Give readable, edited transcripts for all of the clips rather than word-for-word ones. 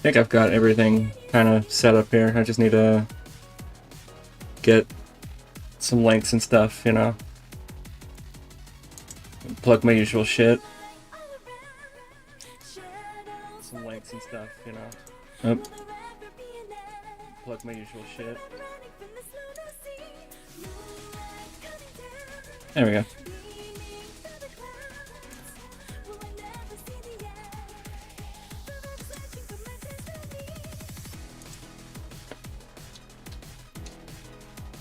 think I've got everything kind of set up here. I just need to get some links and stuff, you know. Plug my usual shit. Some links and stuff, you know. Oh. Plug my usual shit. There we go.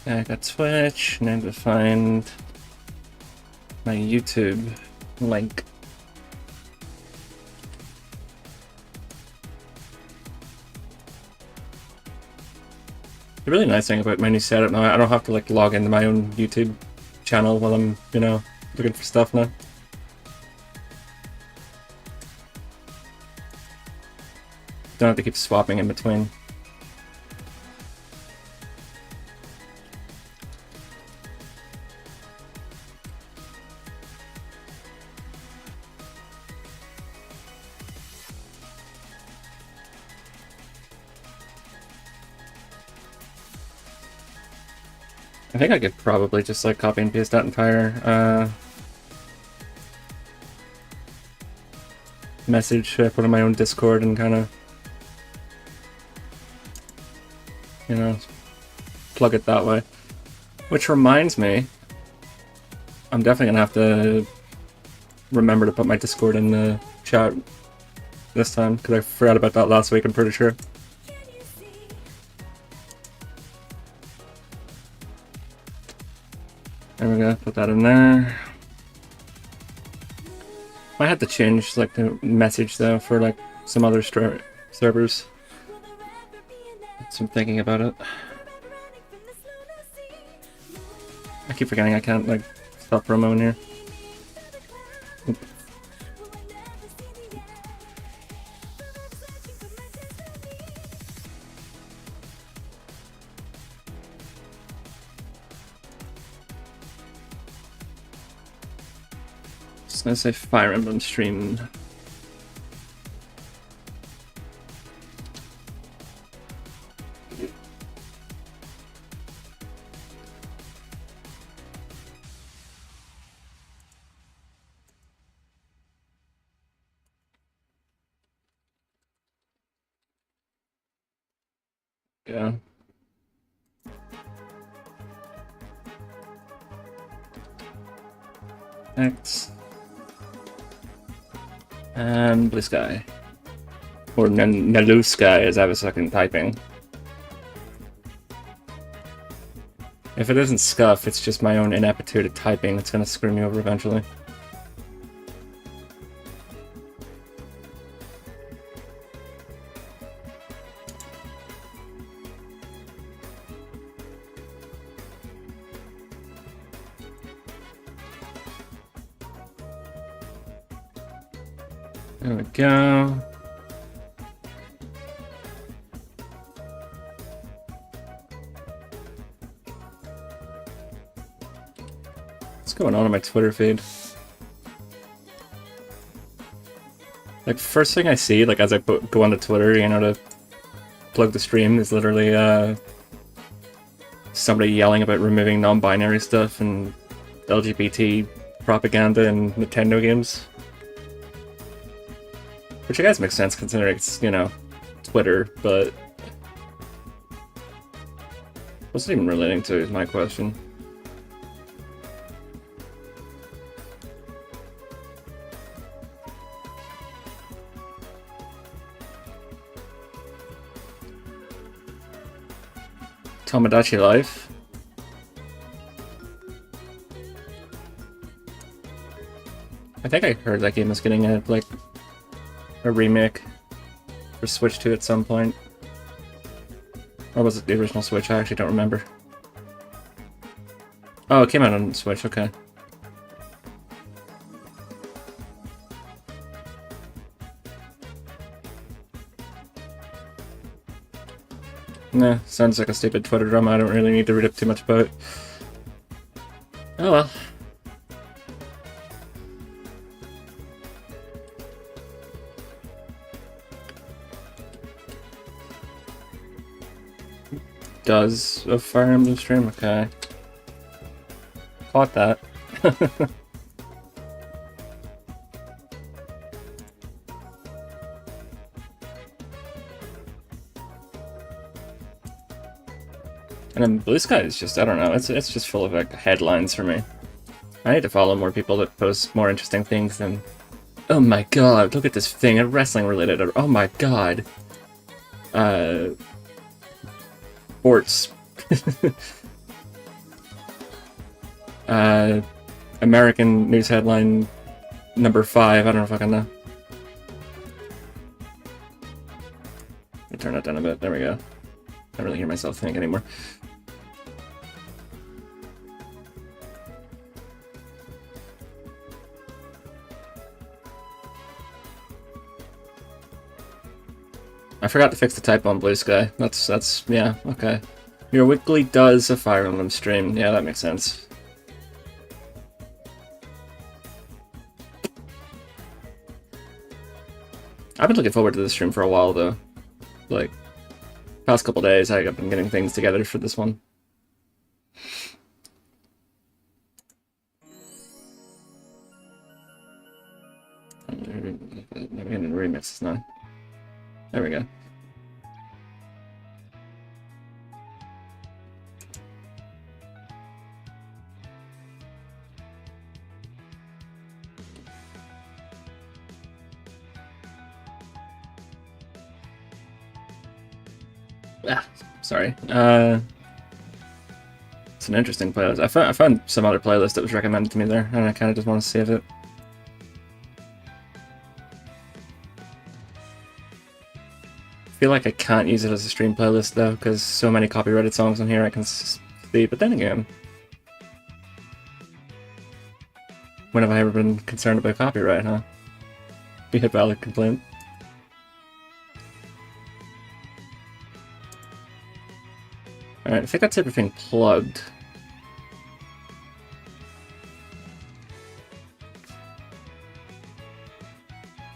I got Twitch, and I have to find my YouTube link. The really nice thing about my new setup now, I don't have to like log into my own YouTube channel while I'm, you know, looking for stuff now. Don't have to keep swapping in between. I think I could probably just like copy and paste that entire message I put in my own Discord and kind of, you know, plug it that way. Which reminds me, I'm definitely gonna have to remember to put my Discord in the chat this time, because I forgot about that last week, I'm pretty sure. There we go, put that in there. Might have to change like the message though for like some other servers. So I'm thinking about it. I keep forgetting I can't like stop promoing here. Oop. Just gonna say Fire Emblem stream. Yeah. X. And Blue Sky. Or Nalu Sky as I was fucking typing. If it isn't scuff, it's just my own inaptitude at typing that's gonna screw me over eventually. There we go. What's going on my Twitter feed? Like, first thing I see, like, as I go onto Twitter, you know, to plug the stream, is literally, somebody yelling about removing non-binary stuff and LGBT propaganda in Nintendo games. Which I guess makes sense considering it's, you know, Twitter, but what's it even relating to is my question. Tomodachi Life? I think I heard that game was getting a, like, a remake for Switch 2 at some point. Or was it the original Switch? I actually don't remember. Oh, it came out on Switch, okay. Nah, sounds like a stupid Twitter drama I don't really need to read up too much about. Oh well. does a Fire Emblem stream? Okay. Caught that. And then Blue Sky is just, I don't know, it's just full of like headlines for me. I need to follow more people that post more interesting things than, oh my god, look at this thing, a wrestling related, or oh my god. Sports. American news headline number 5, I don't know if I can know. Let me turn that down a bit, there we go. I don't really hear myself think anymore. I forgot to fix the typo on Blue Sky. That's yeah, okay. Your weekly does a Fire Emblem stream. Yeah, that makes sense. I've been looking forward to this stream for a while though. Like, past couple days I've been getting things together for this one. Maybe in remixes now. There we go. Ah, sorry. It's an interesting playlist. I found some other playlist that was recommended to me there, and I kind of just want to save it. I feel like I can't use it as a stream playlist though, because so many copyrighted songs on here I can see. But then again, when have I ever been concerned about copyright, huh? Be a valid complaint. Alright, I think that's everything plugged.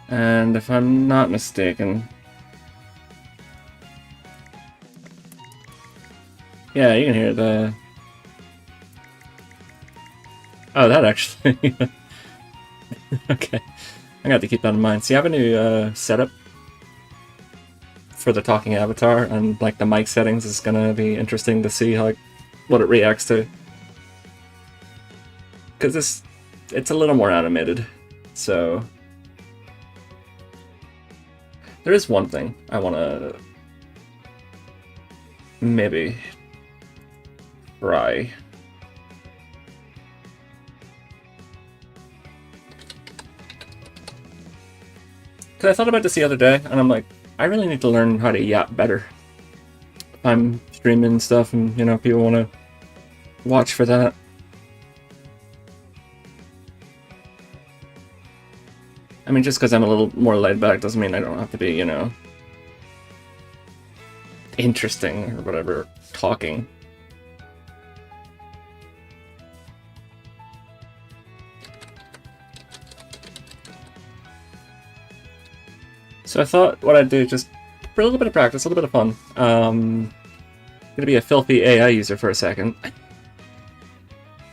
And if I'm not mistaken... Yeah, you can hear the... Oh, that actually... Okay. I got to keep that in mind. So you have a new setup for the talking avatar, and like the mic settings is gonna be interesting to see how what it reacts to. Because it's a little more animated, so... There is one thing I want to maybe try. Because I thought about this the other day, and I'm like, I really need to learn how to yap better. I'm streaming stuff, and you know, people want to watch for that. I mean, just because I'm a little more laid back doesn't mean I don't have to be, you know, interesting or whatever, talking. So I thought what I'd do, just for a little bit of practice, a little bit of fun, gonna be a filthy AI user for a second.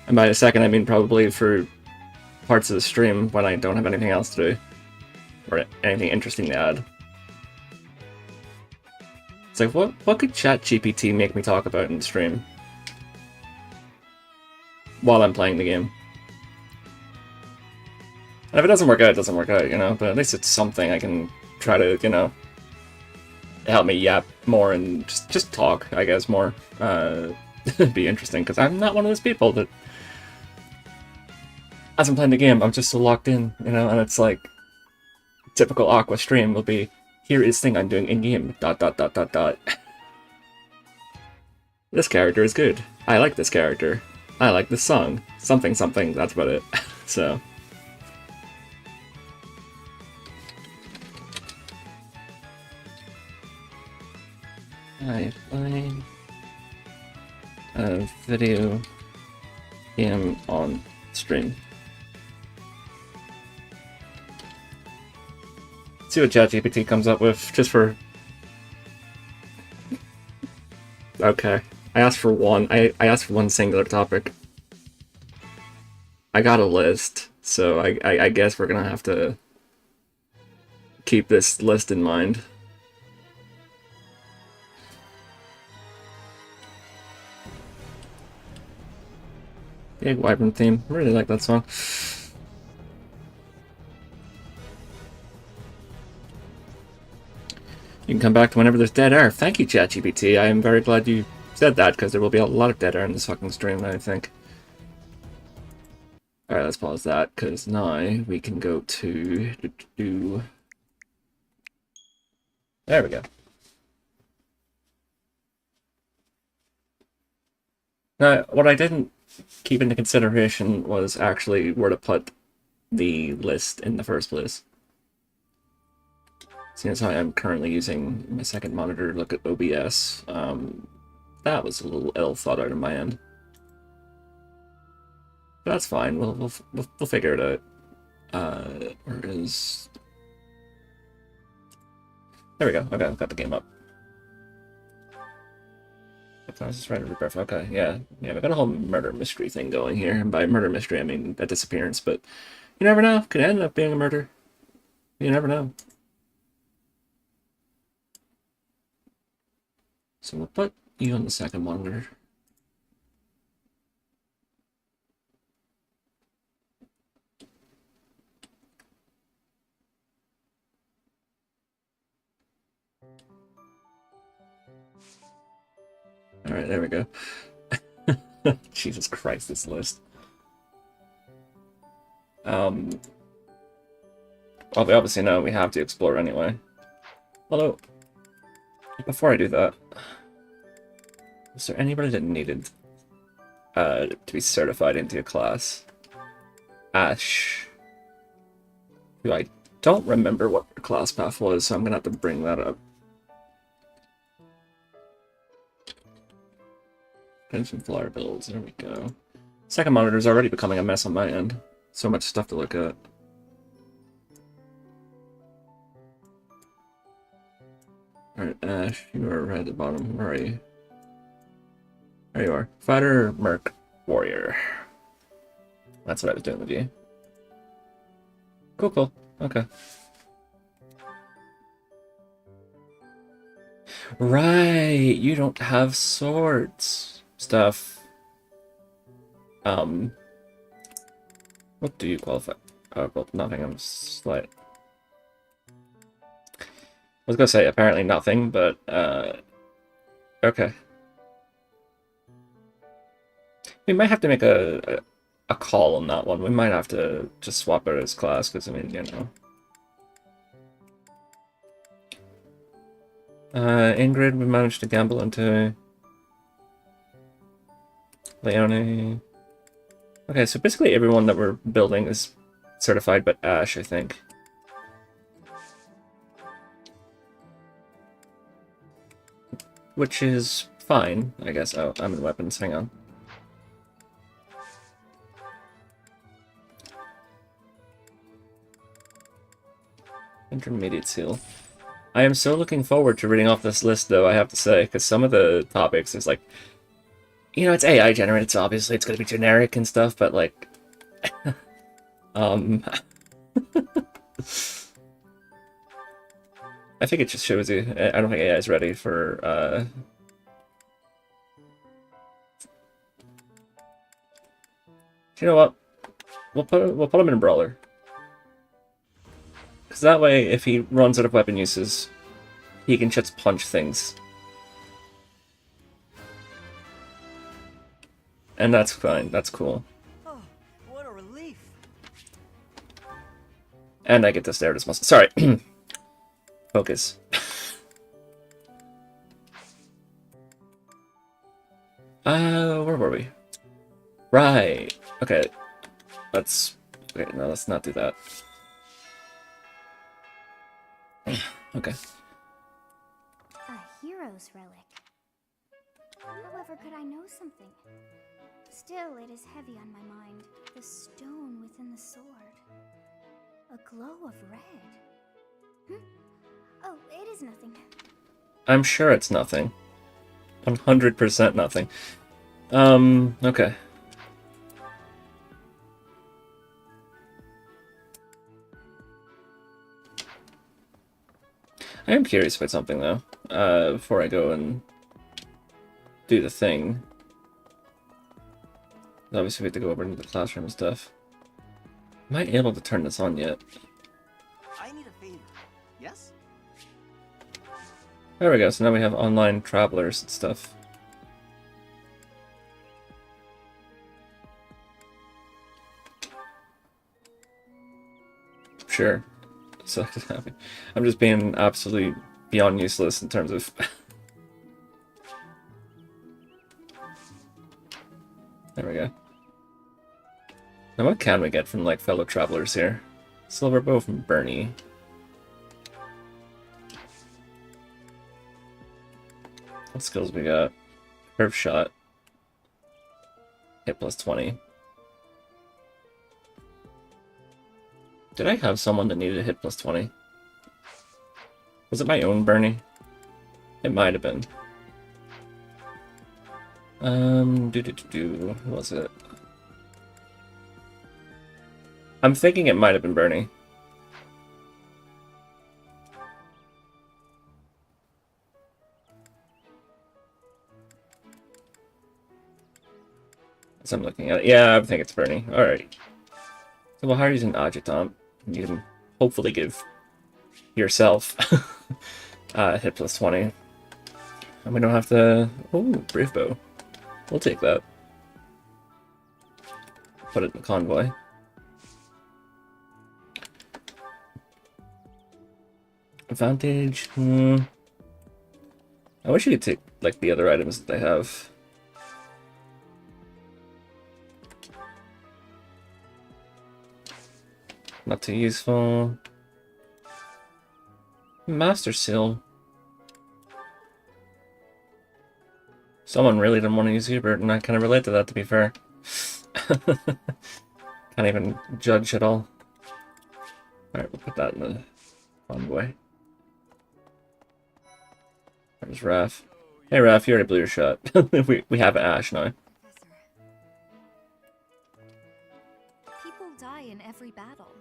And by a second, I mean probably for parts of the stream when I don't have anything else to do, or anything interesting to add. It's like, what could ChatGPT make me talk about in the stream while I'm playing the game? And if it doesn't work out, it doesn't work out, you know, but at least it's something I can try to, you know, help me yap more and just talk, I guess, more. Be interesting, because I'm not one of those people that, as I'm playing the game, I'm just so locked in, you know, and it's like, typical Aqua stream will be, here is thing I'm doing in-game, ... This character is good. I like this character. I like this song. Something, something, that's about it. So... I find a video game on stream. See what ChatGPT comes up with, just for Okay. I asked for one. I asked for one singular topic. I got a list, so I guess we're gonna have to keep this list in mind. Big Wyvern theme. I really like that song. You can come back to whenever there's dead air. Thank you, ChatGPT. I am very glad you said that, because there will be a lot of dead air in this fucking stream, I think. Alright, let's pause that, because now we can go to... There we go. Now, what I didn't keep into consideration was actually where to put the list in the first place. Seeing as how I'm currently using my second monitor to look at OBS, that was a little ill thought out on my end. But that's fine. We'll figure it out. Where is? There we go. Okay, I've got the game up. I was just trying to rebirth. Okay, yeah, we got a whole murder mystery thing going here. And by murder mystery, I mean a disappearance. But you never know. Could end up being a murder. You never know. So we'll put you on the second monitor. Alright, there we go. Jesus Christ, this list. Well, we obviously know we have to explore anyway. Although, before I do that, is there anybody that needed to be certified into a class? Ash. Who I don't remember what her class path was, so I'm gonna have to bring that up. Some flyer builds, there we go. Second monitor is already becoming a mess on my end. So much stuff to look at. Alright, Ash, you are right at the bottom. Where are you? There you are. Fighter, Merc, Warrior. That's what I was doing with you. Cool, cool. Okay. Right, you don't have swords. Stuff. What do you qualify? Oh, well, nothing. I'm slight. I was gonna say apparently nothing, but okay. We might have to make a call on that one. We might have to just swap out his class because I mean, you know. Ingrid, we managed to gamble into. Leone. Okay, so basically everyone that we're building is certified but Ash, I think. Which is fine, I guess. Oh, I'm in weapons, hang on. Intermediate seal. I am so looking forward to reading off this list, though, I have to say, because some of the topics is like, you know, it's AI generated, so obviously it's going to be generic and stuff, but like, I think it just shows you. I don't think AI is ready for, you know what? We'll put him in a brawler. Because that way, if he runs out of weapon uses, he can just punch things. And that's fine, that's cool. Oh, what a relief. And I get to stare at his muscle. Sorry. Focus. Where were we? Right. Okay. Let's... Okay, no, let's not do that. Okay. A hero's relic. However, could I know something? Still, it is heavy on my mind. The stone within the sword. A glow of red. Oh, it is nothing. I'm sure it's nothing. 100% nothing. Okay. I am curious about something, though, before I go and do the thing. Obviously, we have to go over into the classroom and stuff. Am I able to turn this on yet? I need a favor. Yes? There we go, so now we have online travelers and stuff. Sure. So I'm just being absolutely beyond useless in terms of... There we go. Now what can we get from, like, fellow travelers here? Silver bow from Bernie. What skills we got? Curve shot. Hit plus 20. Did I have someone that needed a hit plus 20? Was it my own Bernie? It might have been. Who was it? I'm thinking it might have been Bernie. As I'm looking at it. Yeah, I think it's Bernie. Alright. So while Harry's an adjutant, you can hopefully give yourself hit plus 20. And we don't have to... Oh, Brave Bow. We'll take that. Put it in the convoy. Advantage. I wish you could take, like, the other items that they have. Not too useful. Master Seal. Someone really didn't want to use Hubert, and I kind of relate to that, to be fair. Can't even judge at all. Alright, we'll put that in the convoy. There's Raph. Hey Raph, you already blew your shot. we have Ash now. People die in every battle,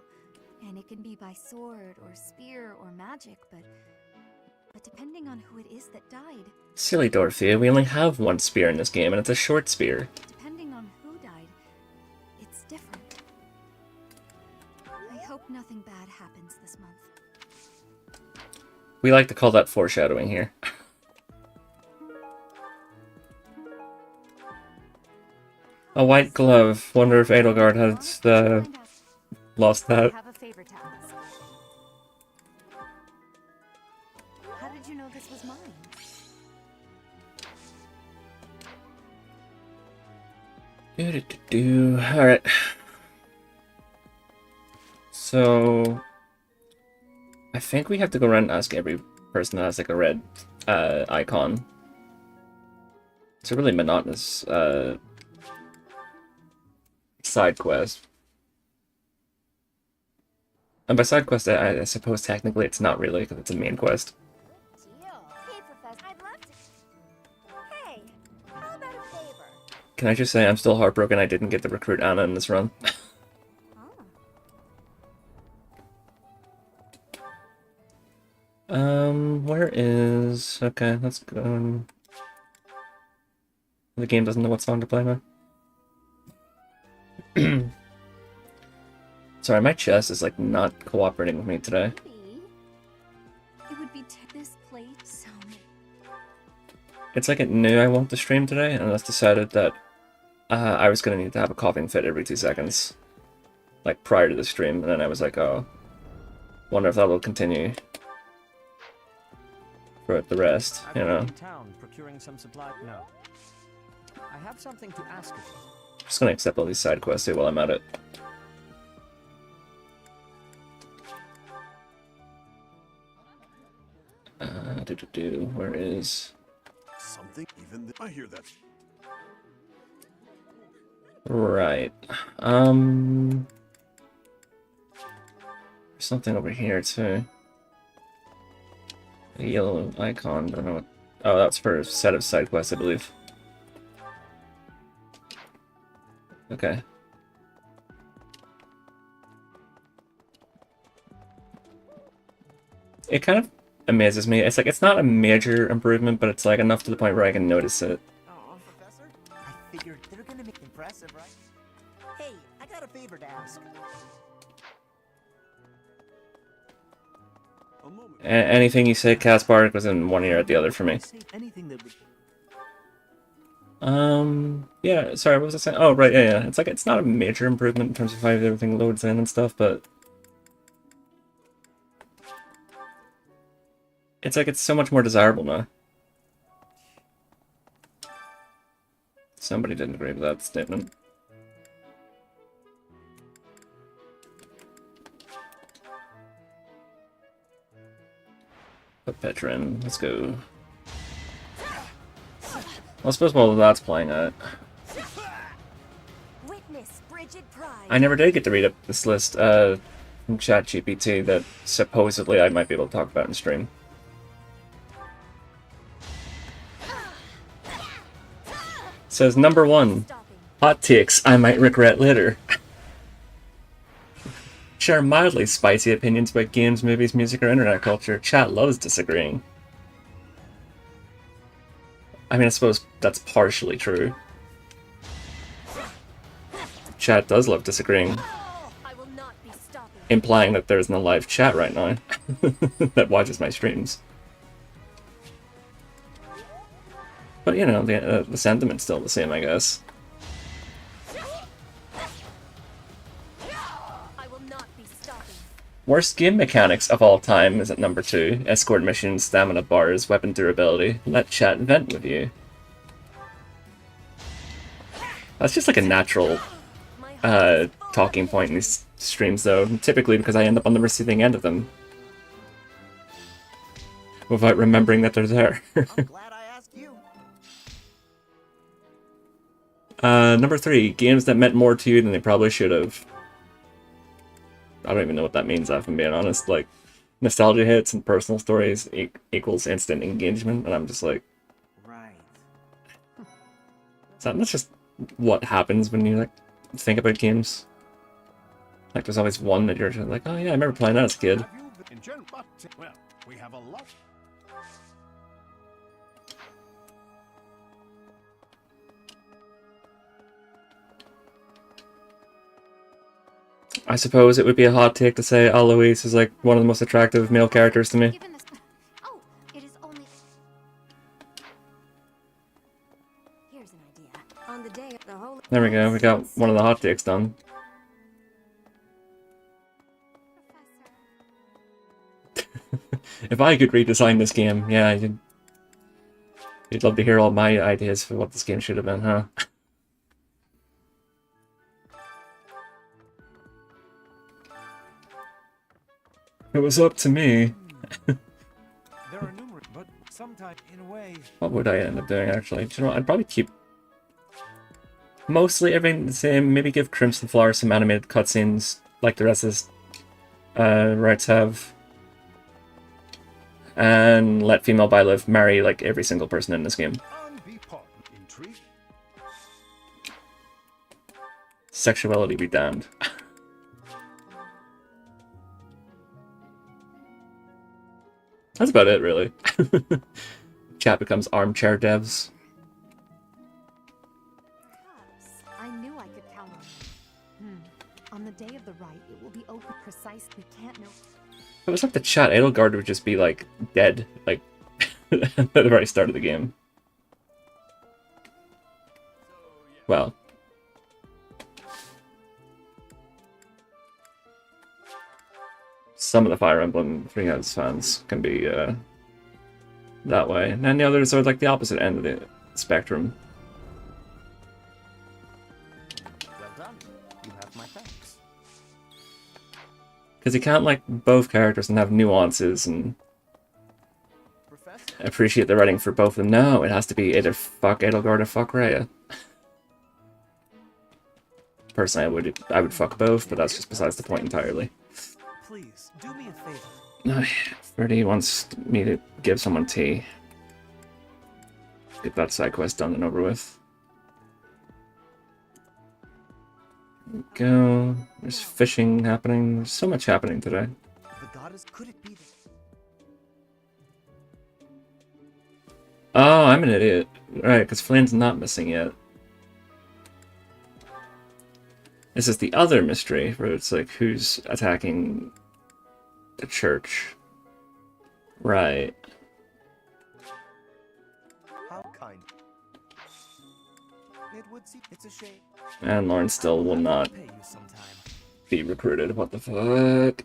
and it can be by sword or spear or magic, but depending on who it is that died. Silly Dorothea, we only have one spear in this game, and it's a short spear. Depending on who died, it's different. I hope nothing bad happens this month. We like to call that foreshadowing here. A white glove. Wonder if Edelgard had lost I that. have a favor to ask. How did you know this was mine? Alright. So... I think we have to go around and ask every person that has like a red icon. It's a really monotonous side quest. And by side quest, I suppose technically it's not really, because it's a main quest. Hey, Professor, I'd love to. Hey, how about a favor? Can I just say I'm still heartbroken I didn't get to recruit Anna in this run. Where is... Okay, let's go... The game doesn't know what song to play now. Sorry, my chest is like not cooperating with me today. It would be this plate so. It's like it knew I want to stream today, and it's decided that I was gonna need to have a coughing fit every 2 seconds, like prior to the stream, and then I was like, oh, wonder if that will continue for the rest, you know. I'm in town procuring some supply. No. I have something to ask of you. Just gonna accept all these side quests here while I'm at it. Where is... Something even I hear that. Right. Something over here too. A yellow icon, don't know what Oh, that's for a set of side quests, I believe. Okay. It kind of amazes me. It's like, it's not a major improvement, but it's like enough to the point where I can notice it. Oh, Professor? I figured they're gonna make it impressive, right? Hey, I got a favor to ask. A moment. Anything you say, Caspar, goes in one ear at the other for me. Say anything that would... Yeah, sorry, what was I saying? Oh, right, yeah. It's like, it's not a major improvement in terms of how everything loads in and stuff, but it's like, it's so much more desirable now. Somebody didn't agree with that statement. Put Petra in, let's go. Well, I suppose while that's playing it, Witness frigid pride. I never did get to read up this list from ChatGPT that supposedly I might be able to talk about in stream. It says number 1, Stopping. hot takes I might regret later. Share mildly spicy opinions about games, movies, music, or internet culture. Chat loves disagreeing. I mean, I suppose that's partially true. Chat does love disagreeing, I will not be stopping. implying that there's no live chat right now that watches my streams. But you know, the sentiment's still the same, I guess. I will not be stopping. Worst game mechanics of all time is at number 2. Escort missions, stamina bars, weapon durability. Let chat vent with you. That's just like a natural My heart is full. talking point in these streams, though. Typically because I end up on the receiving end of them. Without remembering that they're there. I'm glad I asked you. Number 3. Games that meant more to you than they probably should have. I don't even know what that means, if I'm being honest. Like, nostalgia hits and personal stories equals instant engagement, and I'm just like, Right. that's just what happens when you like think about games. Like, there's always one that you're just like, oh yeah, I remember playing that as a kid. Have you been in general? But, well, we have a lot. I suppose it would be a hot take to say Alois is like one of the most attractive male characters to me. Given this. Oh, it is only. Here's an idea. On the day of the holy. There we go, we got one of the hot takes done. If I could redesign this game, yeah, you'd love to hear all my ideas for what this game should have been, huh? It was up to me. There are numerous, but sometimes, in a way, What would I end up doing, actually? Do you know what? I'd probably keep mostly everything the same. Maybe give Crimson Flower some animated cutscenes like the rest of this rights have. And let female Byleth marry like every single person in this game. Unbepardoned. Intrigue. Sexuality be damned. That's about it, really. Chat becomes armchair devs. Perhaps. I knew I could count on you. On the day of the rite, it will be open precise. We can't know. It was like the chat Edelgard would just be like dead, like at the very start of the game. Well, some of the Fire Emblem Three Houses fans can be that way, and then the others are like the opposite end of the spectrum. Well done. You have my thanks. Because you can't like both characters and have nuances and Professor? appreciate the writing for both of them. No, it has to be either fuck Edelgard or fuck Rhea. Personally, I would fuck both, but that's just besides the point entirely. please do me a favor. No, Freddy wants me to give someone tea. Get that side quest done and over with. There we go. There's fishing happening. There's so much happening today. The goddess, could it be that? Oh, I'm an idiot. Right, because Flynn's not missing yet. This is the other mystery, where it's like, who's attacking the church? Right. How kind. It would seem it's a shame. And Lauren still will not Pay you sometime. be recruited. What the fuck?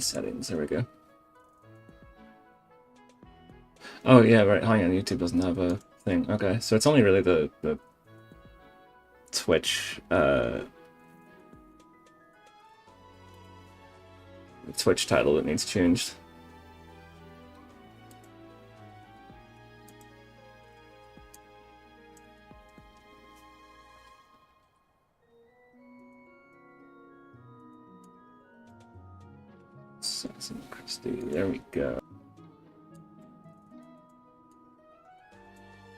Settings, there we go. Oh yeah, right, hang on, YouTube doesn't have a thing. Okay, so it's only really the Twitch, the Twitch title that needs changed. Assassin Christie, there we go.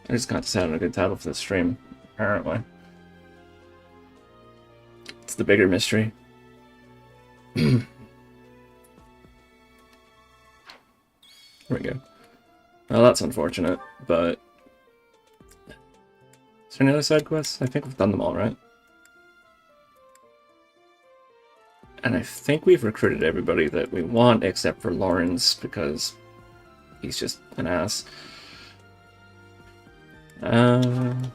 I just got decided on a good title for the stream, apparently. It's the bigger mystery. There we go. Well, that's unfortunate, but... Is there any other side quests? I think we've done them all, right? And I think we've recruited everybody that we want, except for Lawrence, because he's just an ass. And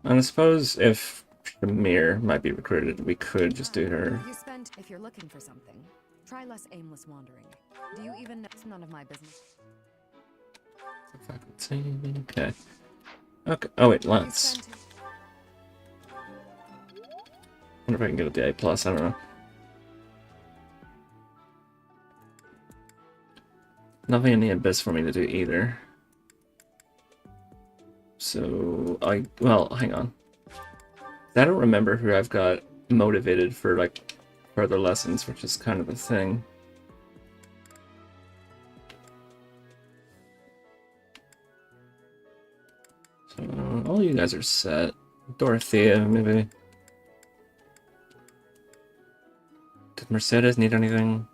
I suppose if Shamir might be recruited, we could just do her. You spend if you're looking for something. Try less aimless wandering. Do you even know? It's none of my business. Okay. Okay. Oh wait, Lance. Wonder if I can get a DA plus. I don't know. Nothing in the abyss for me to do either. So well, hang on. I don't remember who I've got motivated for like further lessons, which is kind of the thing. So all you guys are set. Dorothea, maybe. Did Mercedes need anything?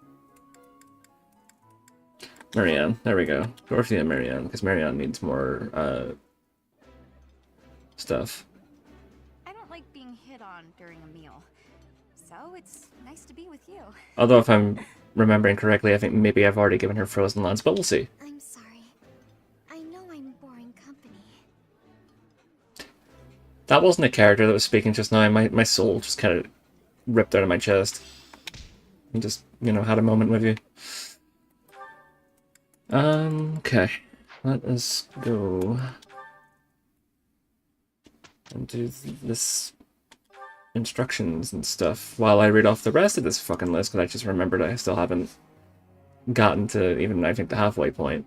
Marianne, there we go. Dorothea and Marianne, because Marianne needs more stuff. I don't like being hit on during a meal, so it's nice to be with you. Although if I'm remembering correctly, I think maybe I've already given her frozen lands, but we'll see. I'm sorry. I know I'm boring company. That wasn't a character that was speaking just now. My soul just kind of ripped out of my chest. And just, you know, had a moment with you. Okay. Let us go and do this instructions and stuff while I read off the rest of this fucking list, because I just remembered I still haven't gotten to even, I think, the halfway point.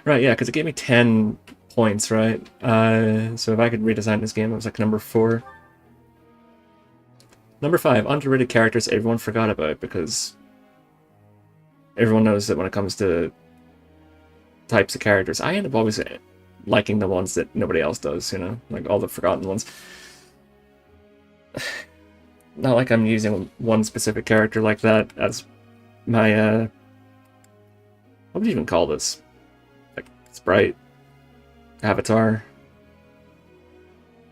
Right, yeah, because it gave me 10 points, right? So if I could redesign this game, it was like number 4. Number 5, underrated characters everyone forgot about, because everyone knows that when it comes to types of characters, I end up always liking the ones that nobody else does, you know? Like all the forgotten ones. Not like I'm using one specific character like that as my, what would you even call this? Like, sprite? Avatar?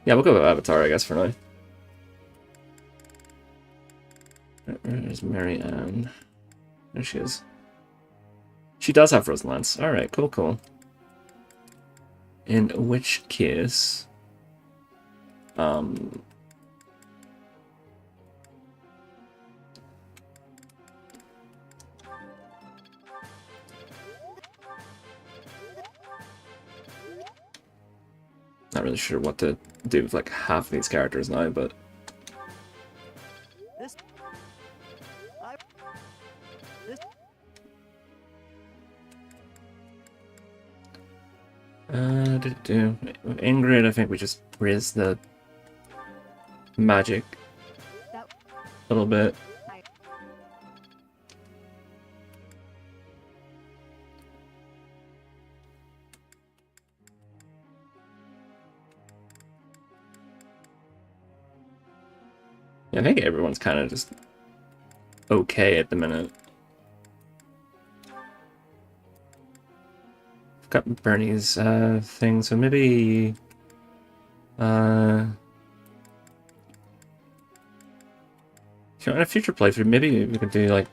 Yeah, we'll go with Avatar, I guess, for now. There's Marianne. There she is. She does have frozen lance. Alright, cool, cool. In which case... Not really sure what to do with like half of these characters now, but This. I. This. Ingrid, I think we just raise the magic That a little bit. Yeah, I think everyone's kind of just okay at the minute. I've got Bernie's thing, so maybe in a future playthrough, maybe we could do like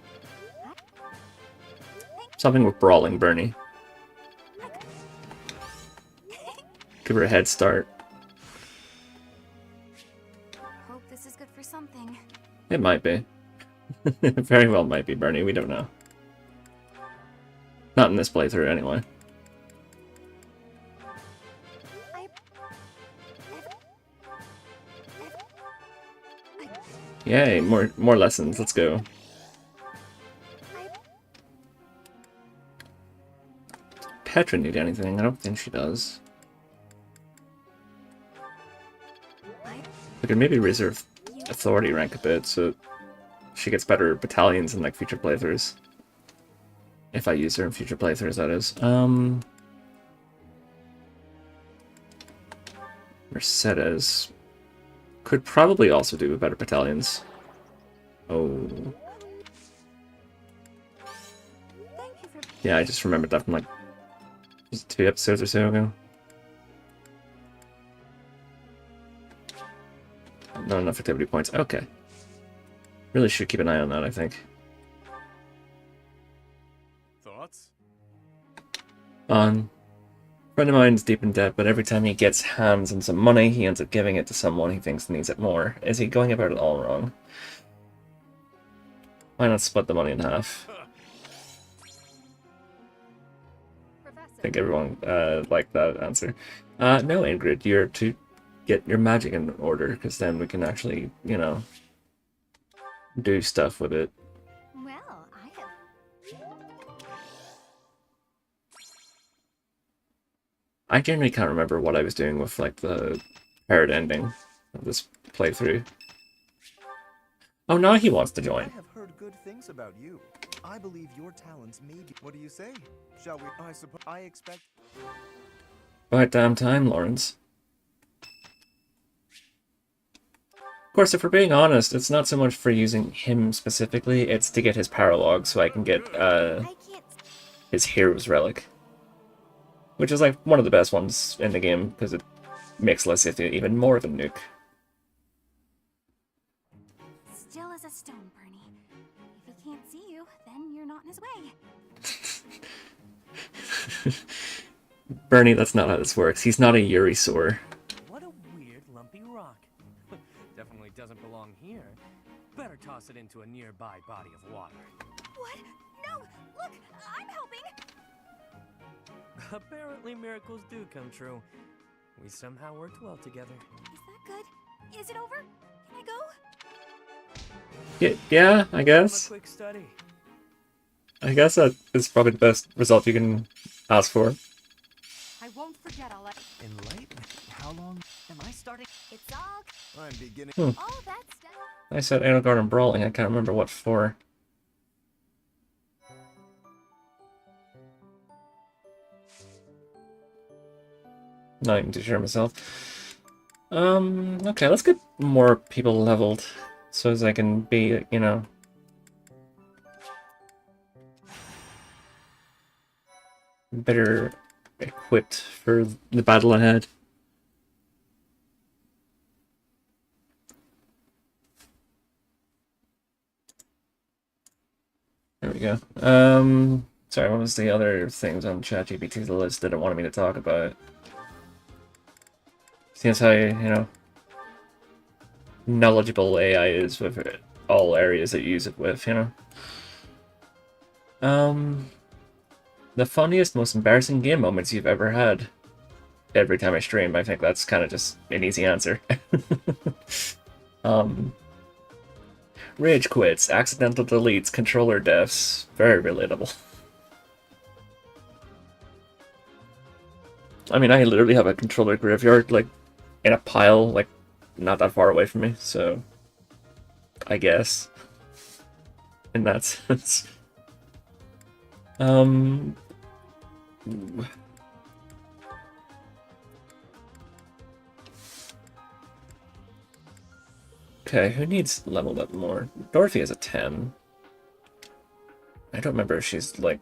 something with brawling Bernie. Give her a head start. Hope this is good for something. It might be. It very well might be, Bernie. We don't know. Not in this playthrough, anyway. Yay, more lessons. Let's go. Petra need anything? I don't think she does. We could maybe raise her authority rank a bit so she gets better battalions in like future playthroughs. If I use her in future playthroughs, that is. Mercedes could probably also do with better battalions. Oh. Yeah, I just remembered that from like just 2 episodes or so ago. Not enough activity points. Okay. Really should keep an eye on that, I think. Thoughts? A friend of mine's deep in debt, but every time he gets hands on some money, he ends up giving it to someone he thinks needs it more. Is he going about it all wrong? Why not split the money in half? I think everyone liked that answer. No, Ingrid, you're to get your magic in order, because then we can actually, you know, do stuff with it. Well, I have. I generally can't remember what I was doing with, like, the paired ending of this playthrough. Oh, now he wants to I join. have heard good things about you. I believe your talents may be. What do you say? Shall we? I suppose. I expect. About damn time, Lawrence. Of course, if we're being honest, it's not so much for using him specifically, it's to get his paralog so I can get I can't. his hero's relic. Which is like one of the best ones in the game, because it makes Lysithea even more of a nuke. Still as a stone, Bernie. If he can't see you, then you're not in his way. Bernie, that's not how this works. He's not a Yurisaur. What a weird lumpy rock. Definitely doesn't belong here. Better toss it into a nearby body of water. What? No! Look! I'm helping! Apparently miracles do come true. We somehow worked well together. Is that good? Is it over? Can I go? Yeah, I Have a guess. quick study. I guess that is probably the best result you can ask for. I won't forget. I'll let. Enlightenment. How long Am I starting? It's all. I'm beginning? All that's done. I said Edelgard and Brawling, I can't remember what for. Not even too sure myself. Okay, let's get more people leveled so as I can be, you know, better equipped for the battle ahead. There we go. Sorry, what was the other things on ChatGPT's list that it wanted me to talk about? Seems how, you know, knowledgeable AI is with all areas that you use it with, you know? The funniest, most embarrassing game moments you've ever had. every time I stream. I think that's kind of just an easy answer. Rage quits, accidental deletes, controller deaths. Very relatable. I mean, I literally have a controller graveyard, like, in a pile, like, not that far away from me, so... I guess. In that sense. Okay, who needs leveled up more? Dorothy is a 10. I don't remember if she's, like,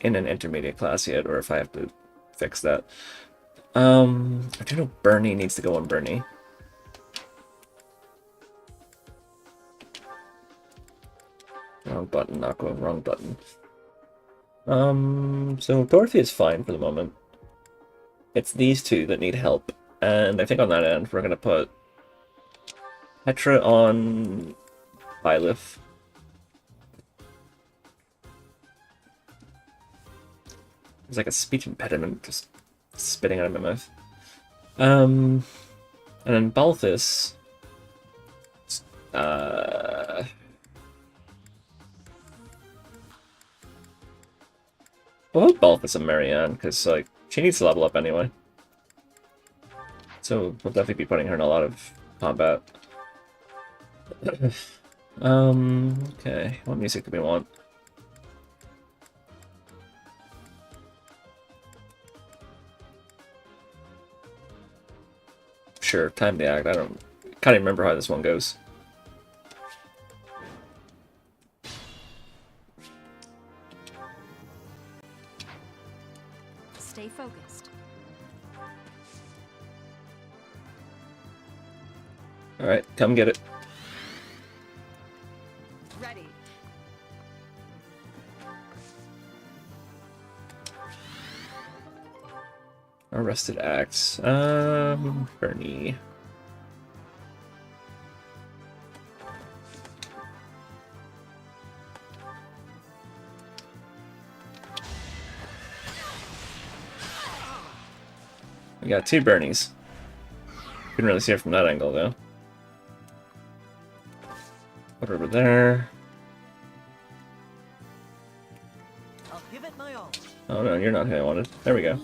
in an intermediate class yet, or if I have to fix that. I do know Bernie needs to go on Bernie. Wrong button, Aqua, wrong button. So Dorothy is fine for the moment. It's these two that need help. And I think on that end, we're gonna put Petra on Byleth. There's like a speech impediment just spitting out of my mouth. And then Balthus. We'll put Balthus and Marianne, because like she needs to level up anyway. So we'll definitely be putting her in a lot of combat. Okay, what music do we want? Sure, time to act. Can't even remember how this one goes. Stay focused. Alright, come get it. Ready. Arrested acts. Bernie. We got two Bernies. Couldn't really see it from that angle though. Put her over there. I'll give it my all. Oh no, you're not who I wanted. There we go.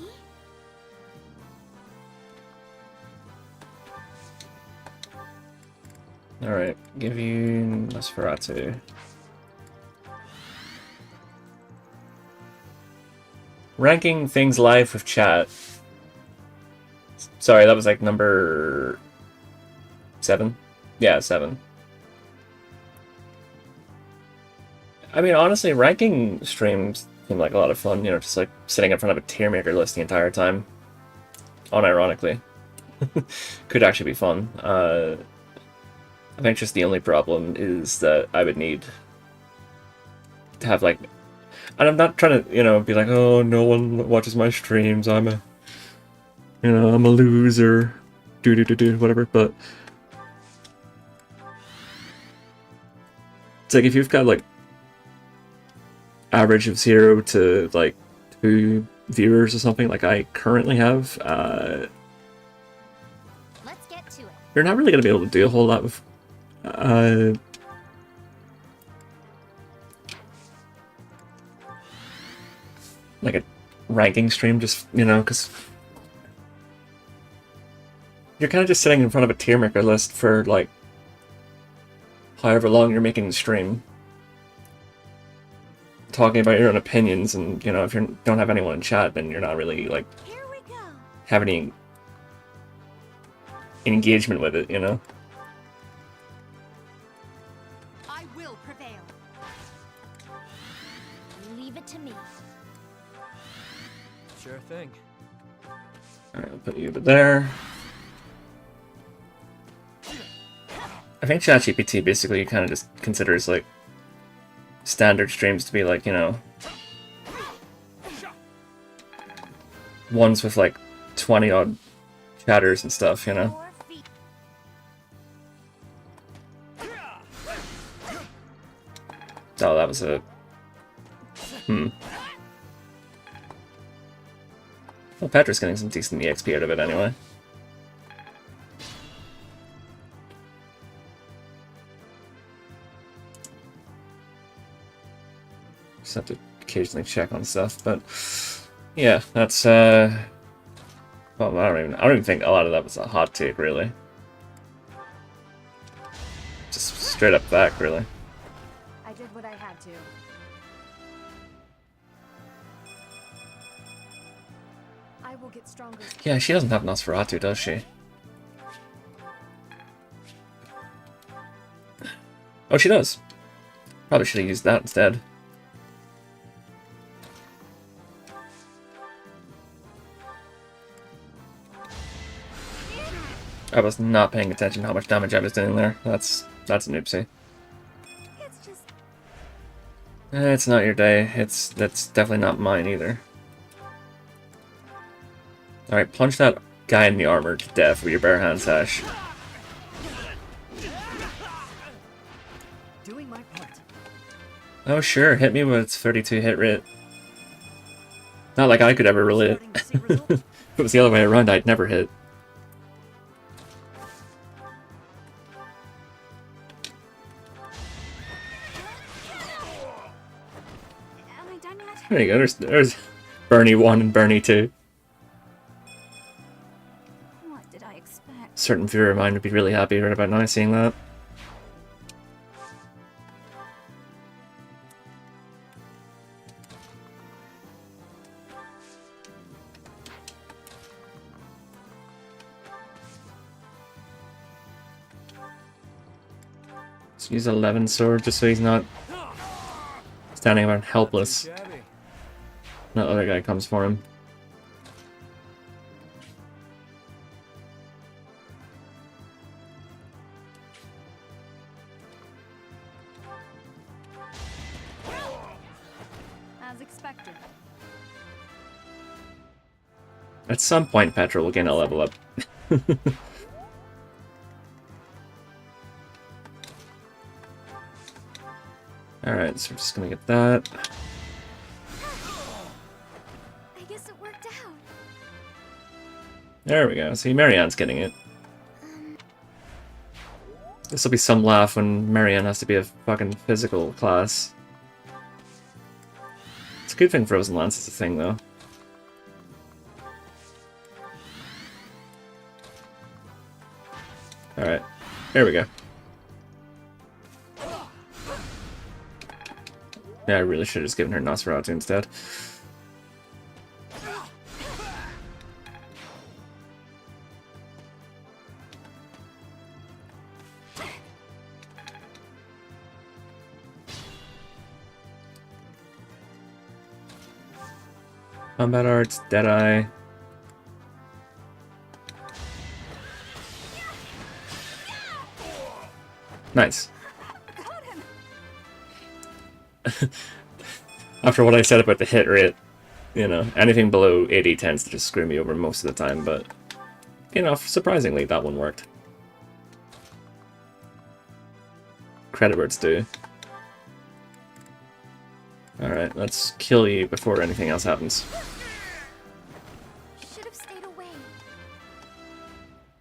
Alright, give you Nosferatu. Ranking things live with chat. Sorry, that was like number 7? Yeah, 7. I mean, honestly, ranking streams seem like a lot of fun, you know, just like sitting in front of a tier maker list the entire time. Unironically. Could actually be fun. I think just the only problem is that I would need to have like, and I'm not trying to, you know, be like, oh, no one watches my streams, I'm a loser, whatever, but it's like if you've got like average of 0 to like 2 viewers or something like I currently have, Let's get to it. you're not really going to be able to do a whole lot with like a ranking stream, just, you know, because you're kind of just sitting in front of a tier maker list for like however long you're making the stream, talking about your own opinions, and you know, if you don't have anyone in chat, then you're not really like Here we go. have any engagement with it, you know. I will prevail. Leave it to me. Sure thing. Alright, I'll put you over there. I think ChatGPT basically kind of just considers like standard streams to be like, you know, ones with like 20 odd chatters and stuff, you know. 4 feet. Oh, that was a... Well, Patrick's getting some decent EXP out of it anyway. Just have to occasionally check on stuff, but yeah, that's well, I don't even think a lot of that was a hot take, really. Just straight up fact, really. I did what I had to. I will get stronger. Yeah, she doesn't have Nosferatu, does she? Oh, she does. Probably should have used that instead. I was not paying attention to how much damage I was doing there. That's an oopsie. It's just It's not your day. That's definitely not mine either. Alright, punch that guy in the armor to death with your bare hands, Ash. Doing my part. Oh sure, hit me with its 32 hit rate. Not like I could ever relate. Starting to see results. If it was the other way around, I'd never hit. am I done yet? There you go, there's Bernie 1 and Bernie 2. What did I expect? Certain viewer of mine would be really happy right about now seeing that. Let's use 11 sword just so he's not standing around helpless. Shabby. No other guy comes for him. As expected. At some point, Petra will gain a level up. Alright, so we're just gonna get that. I guess it worked out. There we go. See, Marianne's getting it. This will be some laugh when Marianne has to be a fucking physical class. It's a good thing Frozen Lance is a thing, though. Alright, there we go. Yeah, I really should have just given her Nosferatu instead. Combat Arts, Deadeye. Nice. After what I said about the hit rate, you know, anything below 80 tends to just screw me over most of the time, but, you know, surprisingly, that one worked. Credit where it's due. Alright, let's kill you before anything else happens. Should have stayed away.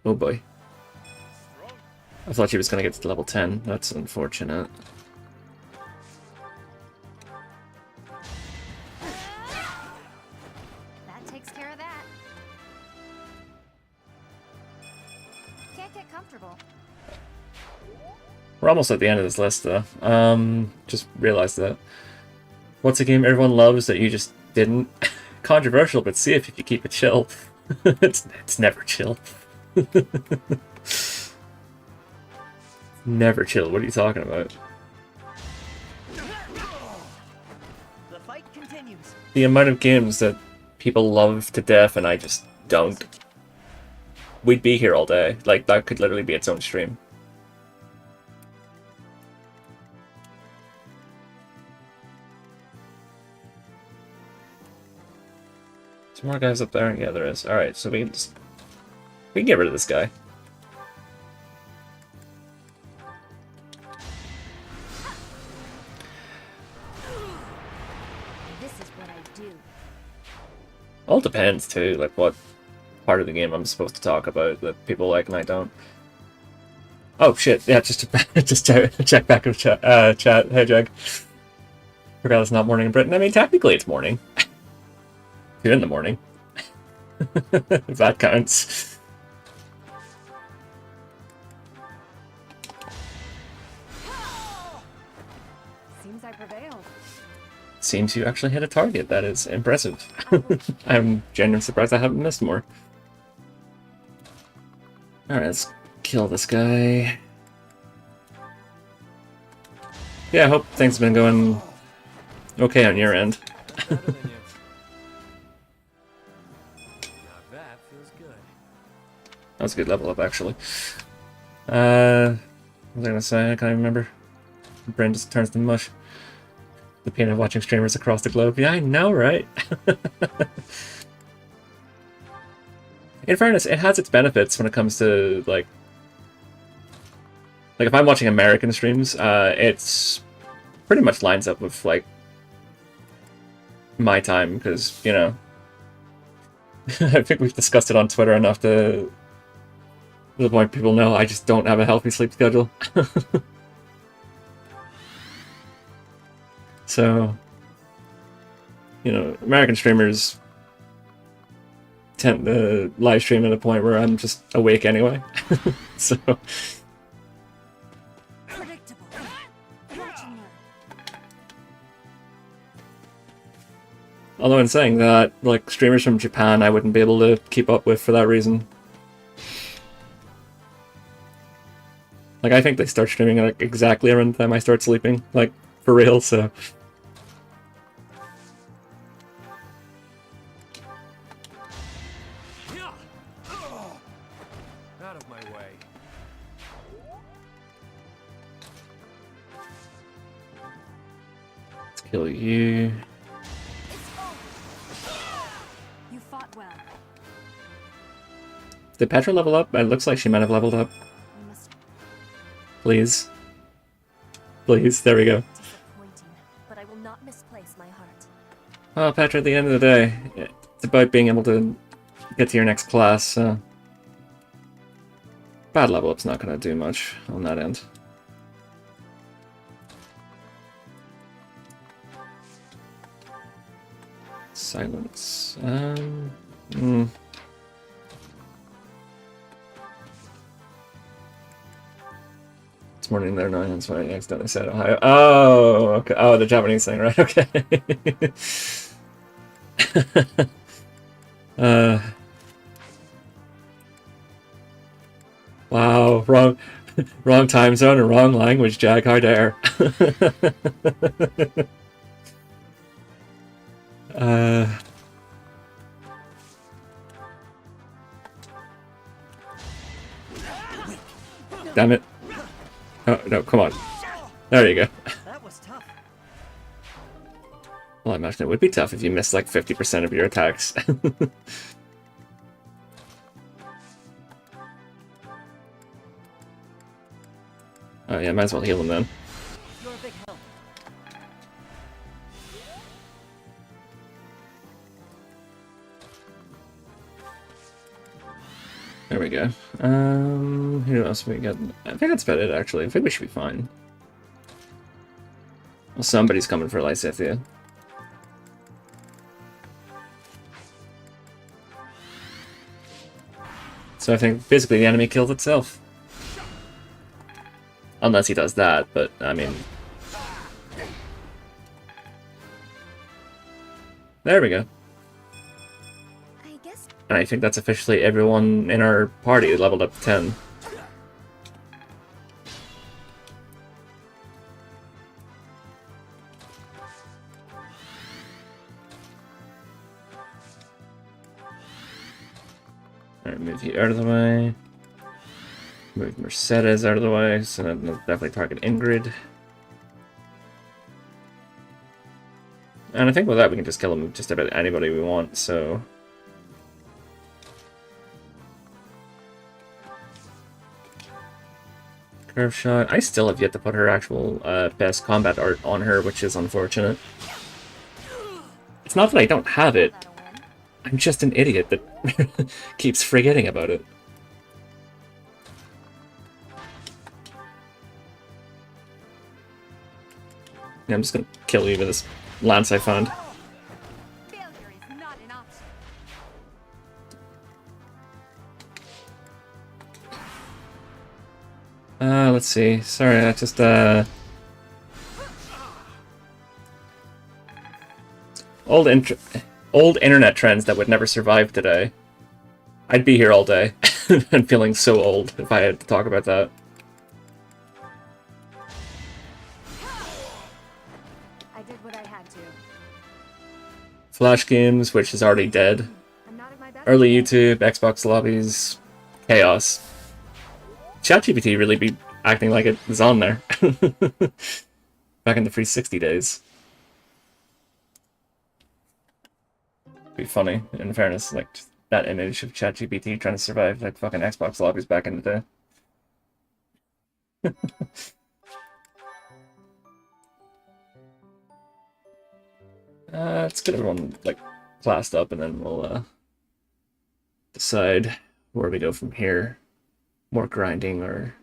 Oh boy. I thought she was gonna get to level 10. That's unfortunate. That takes care of that. Can't get comfortable. We're almost at the end of this list, though. Just realized that. What's a game everyone loves that you just didn't? Controversial, but see if you keep it chill. it's never chill. Never chill. What are you talking about? The fight continues. The amount of games that people love to death and I just don't. We'd be here all day. Like, that could literally be its own stream. Some more guys up there? Yeah, there is. Alright, so we can get rid of this guy. This is what I do. All depends too, like what part of the game I'm supposed to talk about that people like and I don't. Oh shit! Yeah, just to just check back of chat. Hey Jag, forgot it's not morning in Britain. I mean, technically it's morning. You're in the morning. If that counts. Seems I prevailed. Seems you actually hit a target. That is impressive. I'm genuinely surprised I haven't missed more. Alright, let's kill this guy. Yeah, I hope things have been going okay on your end. Better than you. Now that feels good. That was a good level up, actually. What was I gonna say? I can't even remember. My brain just turns to mush. The pain of watching streamers across the globe. Yeah, I know, right? In fairness, it has its benefits when it comes to, like if I'm watching American streams, it's pretty much lines up with, like, my time, because, you know, I think we've discussed it on Twitter enough to the point people know I just don't have a healthy sleep schedule. So, you know, American streamers tend to live stream at a point where I'm just awake anyway. So, Predictable. Watch and learn. although in saying that, like, streamers from Japan I wouldn't be able to keep up with for that reason. Like, I think they start streaming at like, exactly around the time I start sleeping, like, for real, so... Out of my way. Let's kill you. You fought well. Did Petra level up? It looks like she might have leveled up. You must Please. Please, there we go. Disappointing, but I will not misplace my heart. Well, Petra, at the end of the day, it's about being able to get to your next class, so... Bad level up's not gonna do much on that end. Silence. It's morning there, 9, that's why I accidentally said Ohio. Oh, okay. Oh, the Japanese thing, right? Okay. Wow, wrong time zone and wrong language, Jag. How dare. Damn it. Oh, no, come on. There you go. That was tough. Well, I imagine it would be tough if you missed like 50% of your attacks. Oh yeah, might as well heal him then. You're a big help. There we go. Who else we got? I think that's about it, actually. I think we should be fine. Well, somebody's coming for Lysithia. So I think basically the enemy kills itself. Unless he does that, but I mean... There we go. I guess And I think that's officially everyone in our party leveled up to 10. Alright, move you out of the way. Move Mercedes out of the way, so that will definitely target Ingrid. And I think with that we can just kill him with just about anybody we want, so... Curve shot. I still have yet to put her actual best combat art on her, which is unfortunate. It's not that I don't have it. that'll win. I'm just an idiot that keeps forgetting about it. Yeah, I'm just gonna kill you with this lance I found. Failure is not an option. Let's see. Sorry, I just, Old internet trends that would never survive today. I'd be here all day. I'm feeling so old if I had to talk about that. I did what I had to. Flash games, which is already dead. I'm not at my best. Early YouTube, Xbox lobbies, chaos. ChatGPT really be acting like it was on there. Back in the 360 days. Be funny, in fairness, like that image of ChatGPT trying to survive like fucking Xbox lobbies back in the day. Let's get everyone like classed up and then we'll decide where we go from here. More grinding or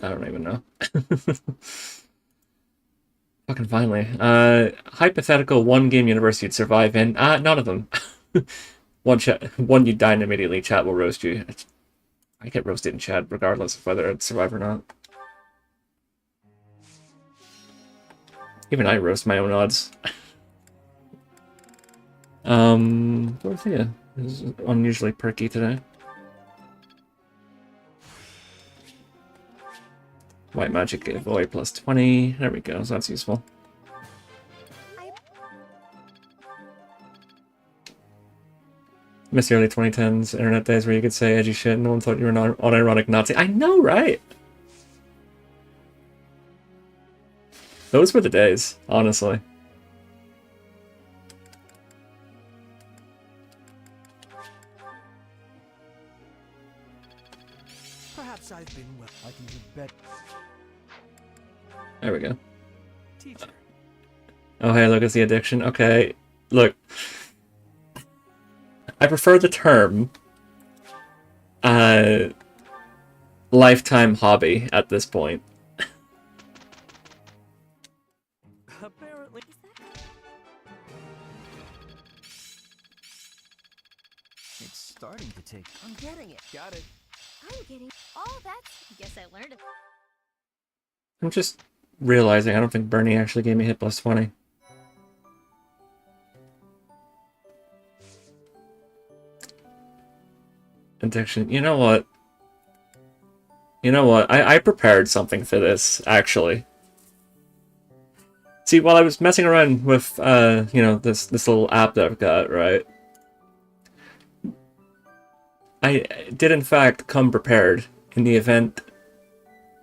I don't even know. Fucking finally. Hypothetical one-game universe you'd survive in. None of them. One you die in immediately, chat will roast you. I get roasted in chat regardless of whether I'd survive or not. Even I roast my own odds. Where's he? This is unusually perky today. White magic giveaway plus 20. There we go, so that's useful. Miss the early 2010s internet days where you could say edgy shit and no one thought you were an unironic Nazi. I know, right? Those were the days, honestly. Perhaps I've been well. I can do better. There we go. Teacher. Oh, hey, look, it's the addiction. Okay, look. I prefer the term lifetime hobby at this point. Apparently. It's starting to take. I'm getting it. Got it. I'm getting. Oh, that's. Guess I learned it. I'm just realizing I don't think Bernie actually gave me hit plus 20. Addiction. You know what? You know what? I prepared something for this, actually. See, while I was messing around with, you know, this little app that I've got, right? I did, in fact, come prepared in the event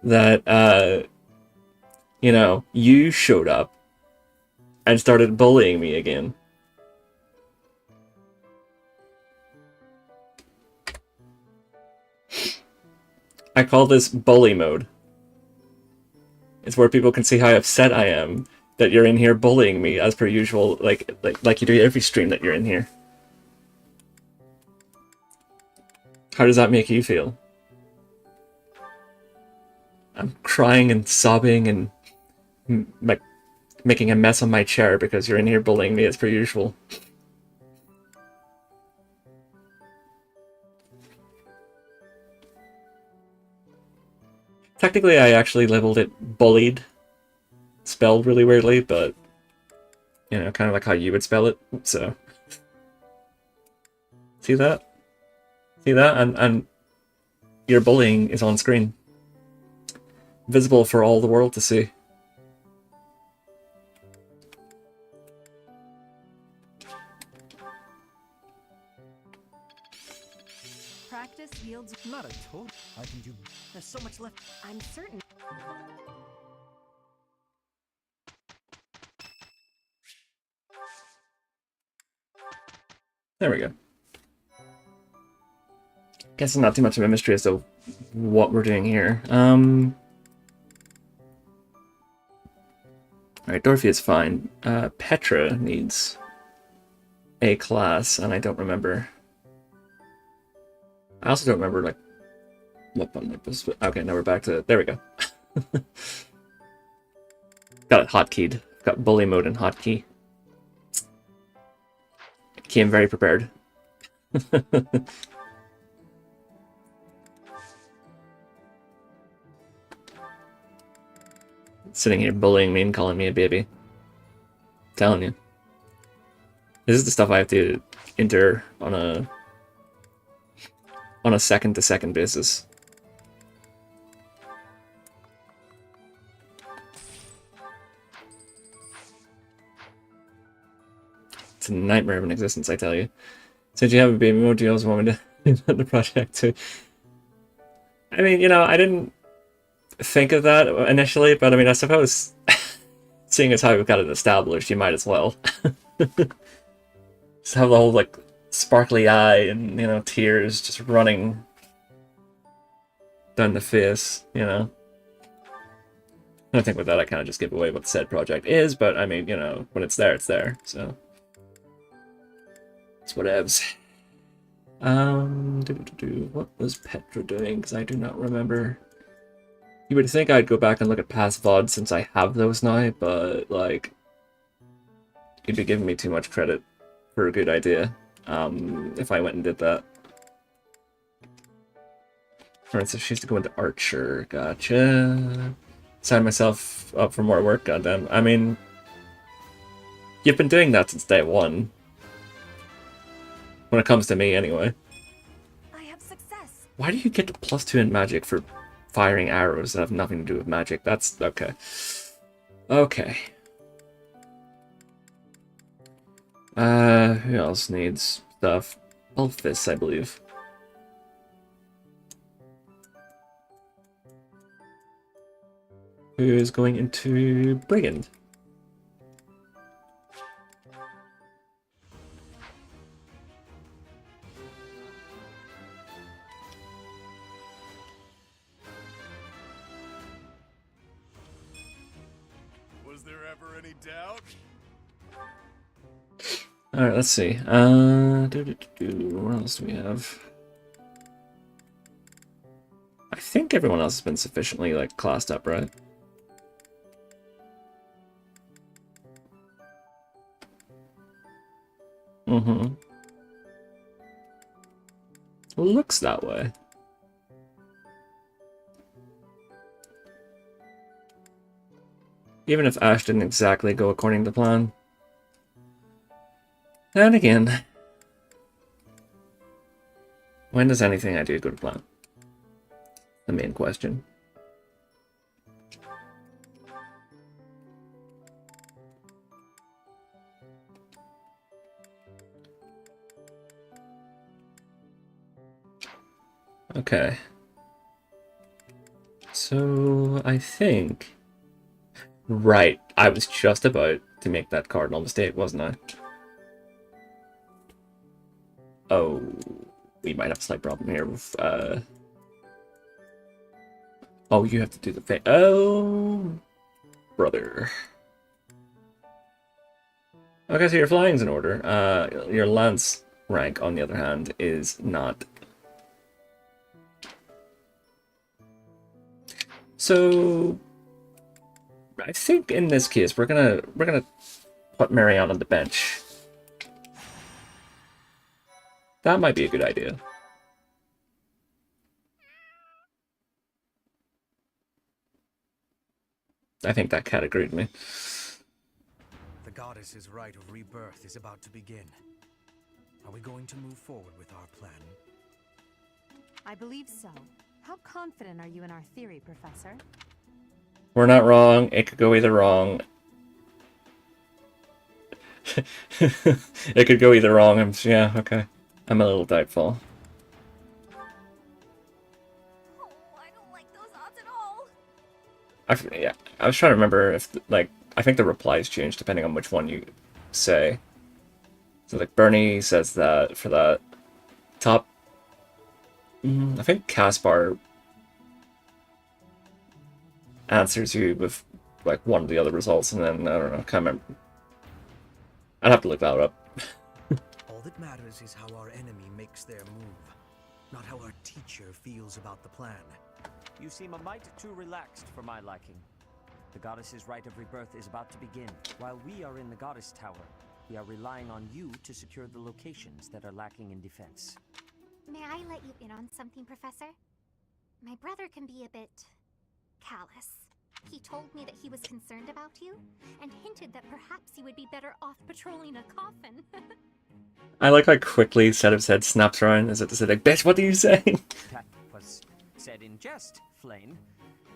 that, you know, you showed up and started bullying me again. I call this bully mode. It's where people can see how upset I am that you're in here bullying me as per usual, like you do every stream that you're in here. How does that make you feel? I'm crying and sobbing and like making a mess on my chair because you're in here bullying me as per usual. Technically, I actually labeled it bullied, spelled really weirdly, but you know, kind of like how you would spell it. So, see that? See that? And your bullying is on screen, visible for all the world to see. Practice yields. Not a total. I can do. There's so much left. I'm certain. There we go. Guess it's not too much of a mystery as to what we're doing here. Alright, Dorothy is fine. Petra needs a class, and I don't remember. I also don't remember, like, what button it was. Okay, now we're back to... There we go. Got it hotkeyed. Got bully mode and hotkey. Came very prepared. Sitting here bullying me and calling me a baby. Telling you. This is the stuff I have to enter on a second-to-second basis. It's a nightmare of an existence, I tell you. Since you have a baby mode, do you also want me to do the project too? I mean, you know, I didn't think of that initially, but I mean, I suppose seeing as how we've got it established, you might as well. Just have the whole, like, sparkly eye and, you know, tears just running down the face, you know. I think with that I kind of just give away what said project is, but I mean, you know, when it's there, so. It's whatevs. What was Petra doing? Because I do not remember. You would think I'd go back and look at past VODs since I have those now, but, like, you'd be giving me too much credit for a good idea if I went and did that. Alright, so she used to go into Archer. Gotcha. Sign myself up for more work, goddamn. I mean, you've been doing that since day one. When it comes to me, anyway. I have success. Why do you get +2 in magic for firing arrows that have nothing to do with magic? That's okay. Okay. Who else needs stuff? Elphys, I believe. Who is going into Brigand? Was there ever any doubt? Alright, let's see. What else do we have? I think everyone else has been sufficiently, like, classed up, right? Mm-hmm. Looks that way. Even if Ash didn't exactly go according to plan. And again, when does anything I do go to plan? The main question. Okay. So, I think... Right, I was just about to make that cardinal mistake, wasn't I? Oh, we might have a slight problem here with, Oh, you have to do the thing. Oh, brother. Okay, so your flying's in order. Your lance rank, on the other hand, is not. So, I think in this case we're gonna put Marianne on the bench. That might be a good idea. I think that cat agreed with me. The goddess's rite of rebirth is about to begin. Are we going to move forward with our plan? I believe so. How confident are you in our theory, Professor? We're not wrong. It could go either wrong. It could go either wrong. Yeah, okay. I'm a little doubtful. Oh, I don't like those odds at all. Yeah, I was trying to remember if, like, I think the replies change depending on which one you say. So, like, Bernie says that for that top... I think Caspar answers you with like one of the other results, and then I don't know, can't remember. I'd have to look that up. All that matters is how our enemy makes their move, not how our teacher feels about the plan. You seem a mite too relaxed for my liking. The goddess's rite of rebirth is about to begin. While we are in the goddess tower, we are relying on you to secure the locations that are lacking in defense. May I let you in on something, Professor? My brother can be a bit callous. He told me that he was concerned about you, and hinted that perhaps you would be better off patrolling a coffin. I like how quickly Set of Said snaps around as if to say, like, bitch, what are you saying? That was said in jest, Flame,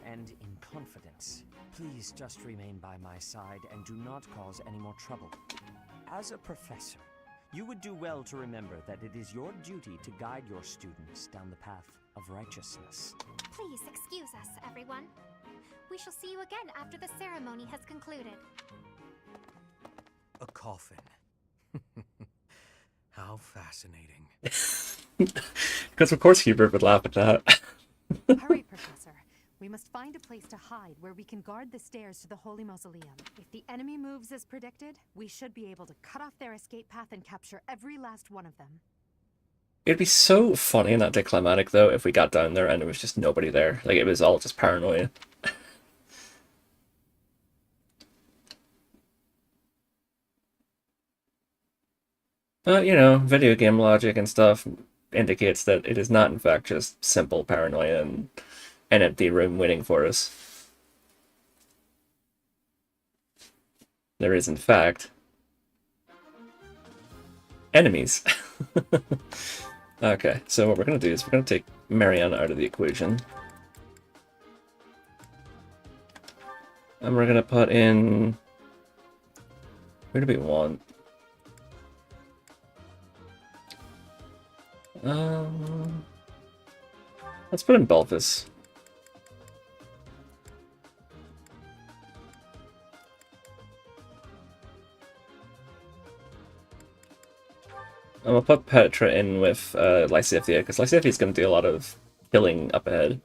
and in confidence. Please just remain by my side and do not cause any more trouble. As a professor, you would do well to remember that it is your duty to guide your students down the path of righteousness. Please excuse us, everyone. We shall see you again after the ceremony has concluded. A coffin. How fascinating. Because of course Hubert would laugh at that. Hurry, Professor. We must find a place to hide where we can guard the stairs to the Holy Mausoleum. If the enemy moves as predicted, we should be able to cut off their escape path and capture every last one of them. It'd be so funny and anticlimactic, though, if we got down there and there was just nobody there. Like, it was all just paranoia. But, you know, video game logic and stuff indicates that it is not, in fact, just simple paranoia and an empty room waiting for us. There is, in fact, enemies. Okay, so what we're going to do is we're going to take Marianne out of the equation. And we're going to put in... Who do we want? Let's put in Belvis. And we'll put Petra in with Lysithea, because Lysithea's going to do a lot of killing up ahead.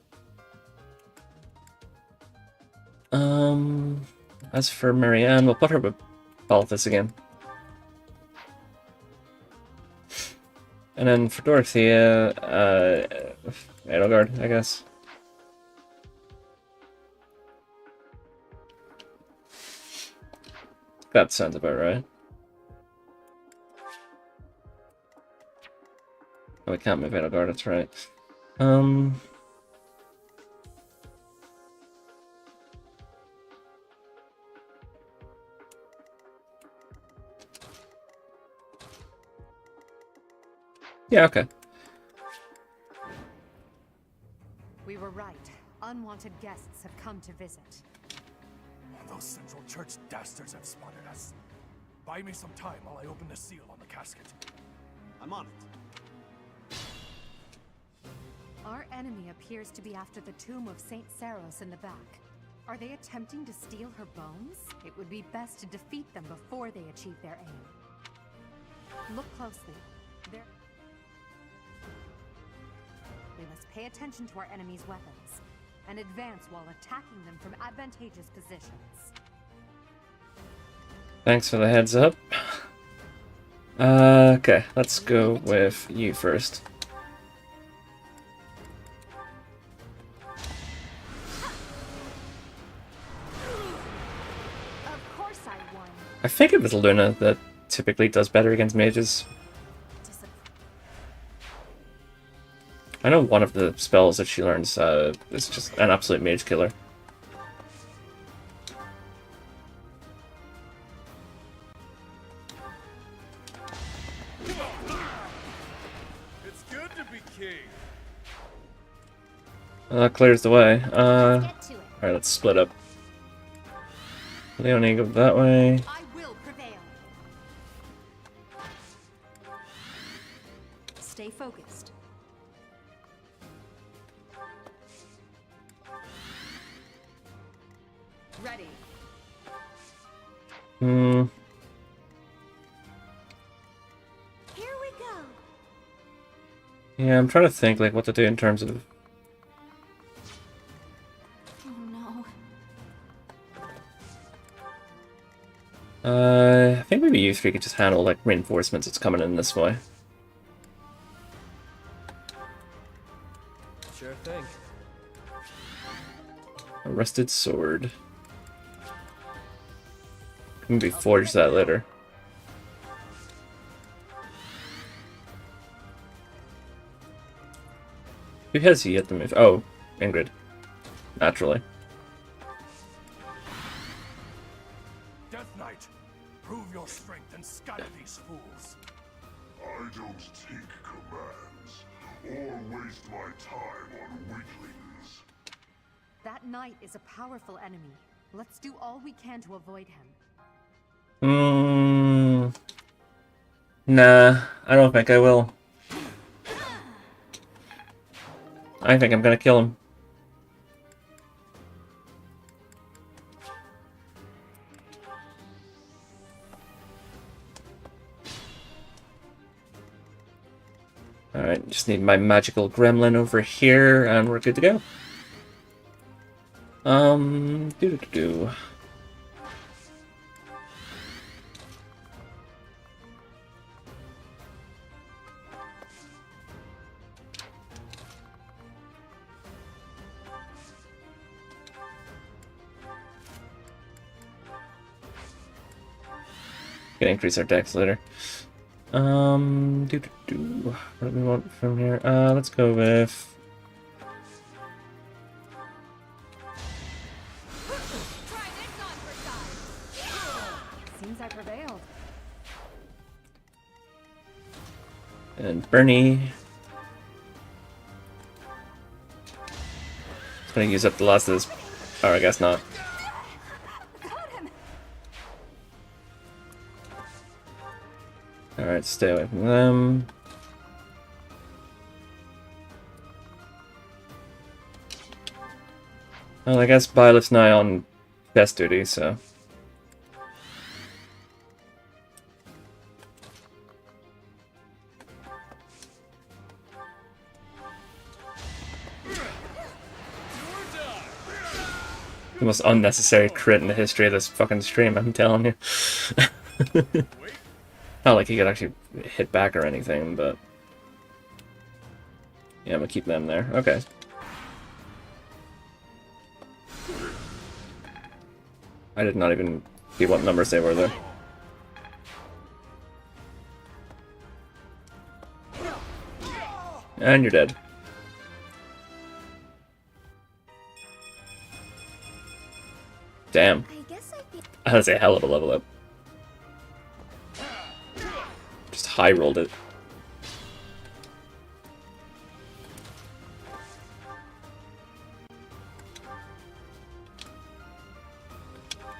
As for Marianne, we'll put her with Balthus again. And then for Dorothea, Edelgard, I guess. That sounds about right. Oh, we can't move Edelgard, that's right. Yeah, okay. We were right. Unwanted guests have come to visit. Those Central Church dastards have spotted us. Buy me some time while I open the seal on the casket. I'm on it. Our enemy appears to be after the tomb of Saint Saros in the back. Are they attempting to steal her bones? It would be best to defeat them before they achieve their aim. Look closely. We must pay attention to our enemy's weapons and advance while attacking them from advantageous positions. Thanks for the heads up. Okay, let's go with you first. Of course I won. I think it was Luna that typically does better against mages. I know one of the spells that she learns is just an absolute mage killer. It's good to be king. That clears the way. Get to it. Alright, let's split up. Leonie, go that way. I will prevail. Stay focused. Ready. Hmm. Here we go. Yeah, I'm trying to think like what to do in terms of. Oh no. I think maybe you three could just handle like reinforcements that's coming in this way. Sure thing. A rusted sword. Can maybe forge that later. Who has he yet to move? Oh, Ingrid. Naturally. Death Knight, prove your strength and scatter these fools. I don't take commands, or waste my time on weaklings. That knight is a powerful enemy. Let's do all we can to avoid him. Nah, I don't think I will. I think I'm gonna kill him. Alright, just need my magical gremlin over here, and we're good to go. Doo-doo-doo-doo. Can increase our dex later. What do we want from here? Let's go with... Seems I prevailed. And Bernie. It's gonna use up the last of this... Oh, I guess not. Alright, stay away from them. Well, I guess Byleth's now on best duty, so... The most unnecessary crit in the history of this fucking stream, I'm telling you. Not like he could actually hit back or anything, but... Yeah, I'm gonna keep them there. Okay. I did not even see what numbers they were there. And you're dead. Damn. That is a hell of a level up. Just high rolled it.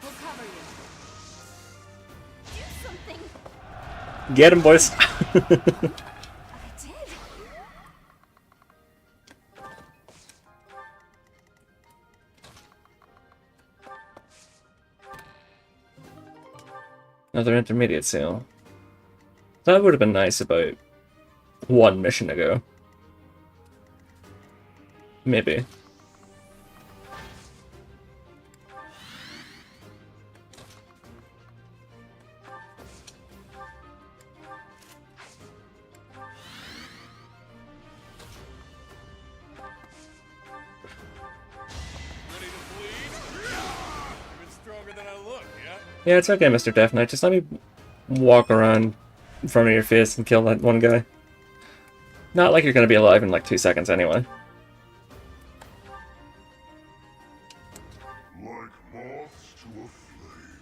We'll cover you. Do something. Get him, boys. I did. Another intermediate sale. That would have been nice about one mission ago. Maybe. Ready to bleed? Even stronger than I look, yeah? Yeah, it's okay, Mr. Death Knight. Just let me walk around in front of your face and kill that one guy. Not like you're gonna be alive in like 2 seconds anyway. Like moths to a flame.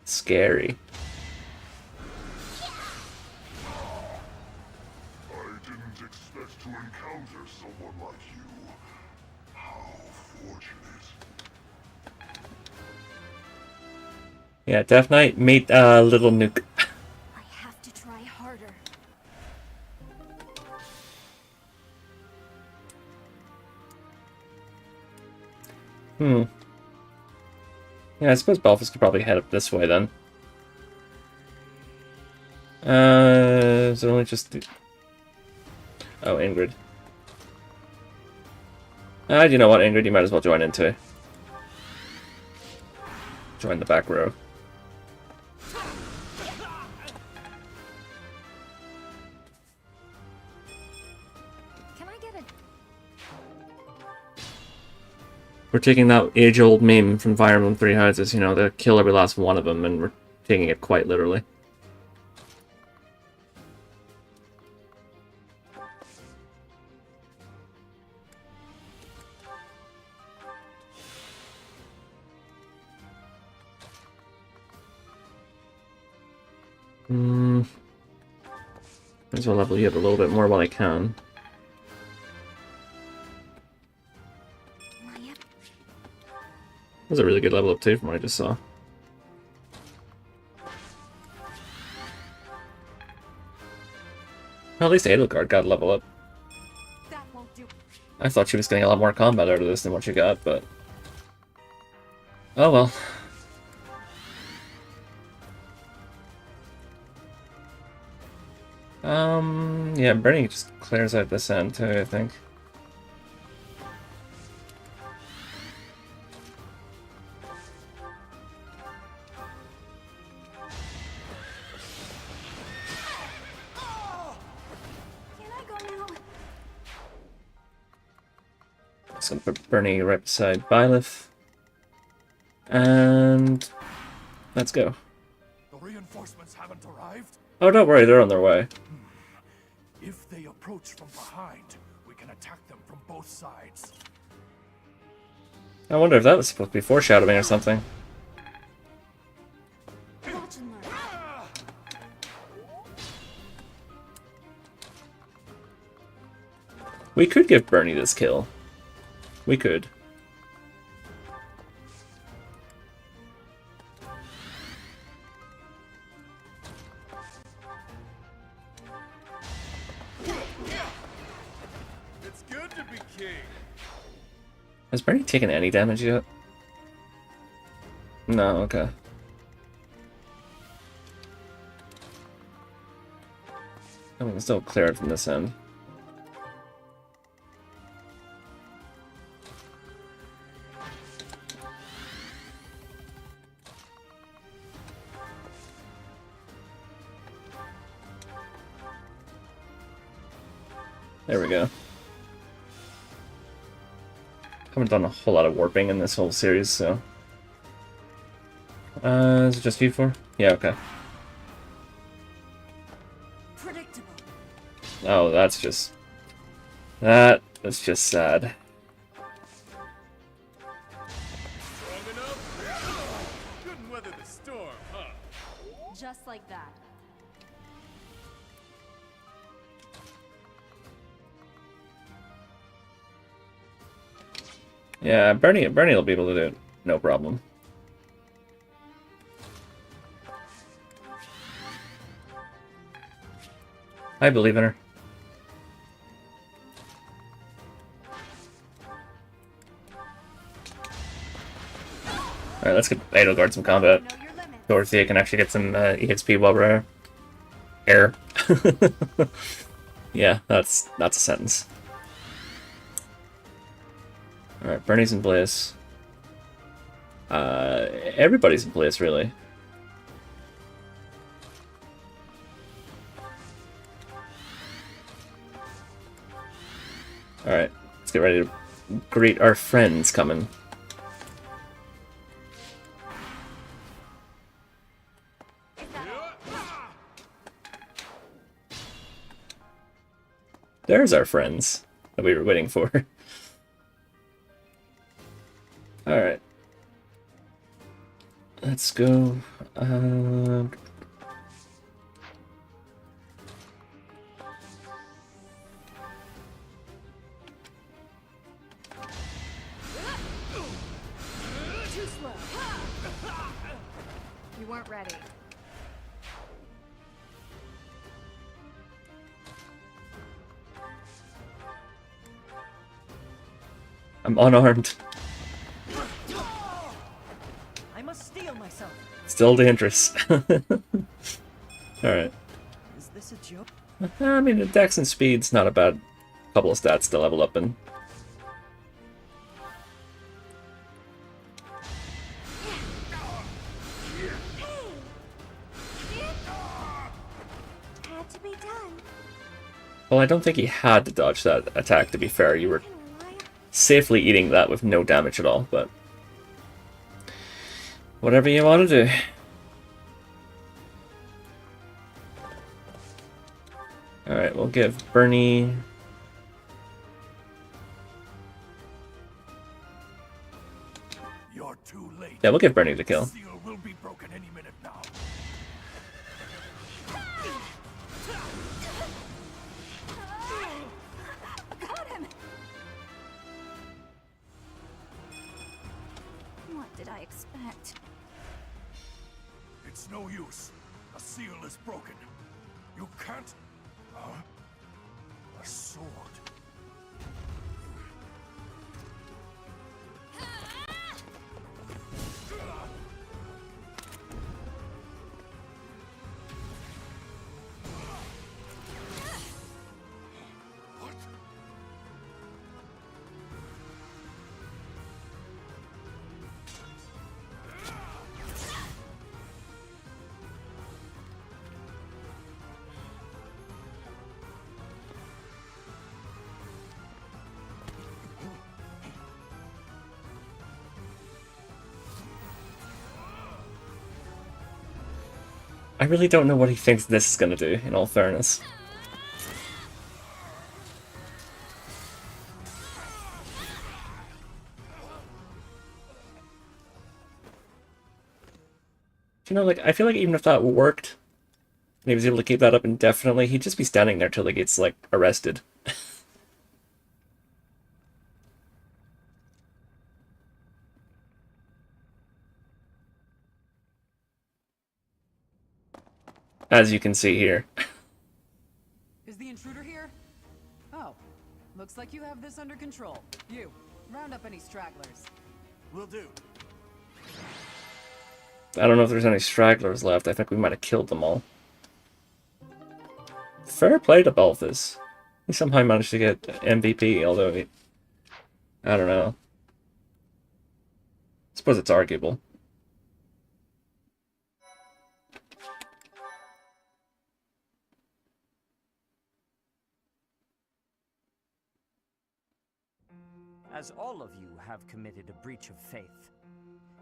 Scary. I didn't expect to encounter someone like you. How fortunate. Yeah, Death Knight, meet Little Nuke. I have to try harder. Yeah, I suppose Belfast could probably head up this way then. Is it only just... Oh, Ingrid. You know what, Ingrid, you might as well join in too. Join the back row. We're taking that age-old meme from Fire Emblem Three Houses, you know, the kill every last one of them, and we're taking it quite literally. Might as well level you up a little bit more while I can. That was a really good level up too from what I just saw. Well, at least Edelgard got a level up. I thought she was getting a lot more combat out of this than what she got, but... oh well. Yeah, Bernie just clears out this end too, I think. So put Bernie right beside Byleth. And let's go. The reinforcements haven't arrived? Oh, don't worry, they're on their way. If they approach from behind, we can attack them from both sides. I wonder if that was supposed to be foreshadowing or something. We could give Bernie this kill. We could. It's good to be king. Has Bernie taken any damage yet? No, okay. Oh, we can still clear it from this end. There we go. Haven't done a whole lot of warping in this whole series, so... is it just you four? Yeah, okay. Predictable. Oh, that's just... that is just sad. Strong enough? Couldn't weather the storm, huh? Just like that. Yeah, Bernie will be able to do it, no problem. I believe in her. Alright, let's get Edelgard some combat. Dorothea can actually get some EXP while we're air. Yeah, that's a sentence. Alright, Bernie's in place. Everybody's in place, really. Alright, let's get ready to greet our friends coming. There's our friends that we were waiting for. Alright. Let's go. Too slow. You weren't ready. I'm unarmed. I must steel myself. Still dangerous. Alright. Is this a joke? I mean, the dex and speed's not a bad couple of stats to level up in. Had to be done. Well, I don't think he had to dodge that attack, to be fair. You were safely eating that with no damage at all, but whatever you want to do. Alright, we'll give Bernie... You're too late. Yeah, we'll give Bernie the kill. Seal will be broken any minute now. Got him! What did I expect? It's no use. A seal is broken. You can't... A sword. What? I really don't know what he thinks this is gonna do, in all fairness. You know, like, I feel like even if that worked, and he was able to keep that up indefinitely, he'd just be standing there till he gets, like, arrested. As you can see here. Is the intruder here? Oh, looks like you have this under control. You, round up any stragglers. Will do. I don't know if there's any stragglers left. I think we might have killed them all. Fair play to Balthus. He somehow managed to get MVP, although he... I don't know. I suppose it's arguable. As all of you have committed a breach of faith,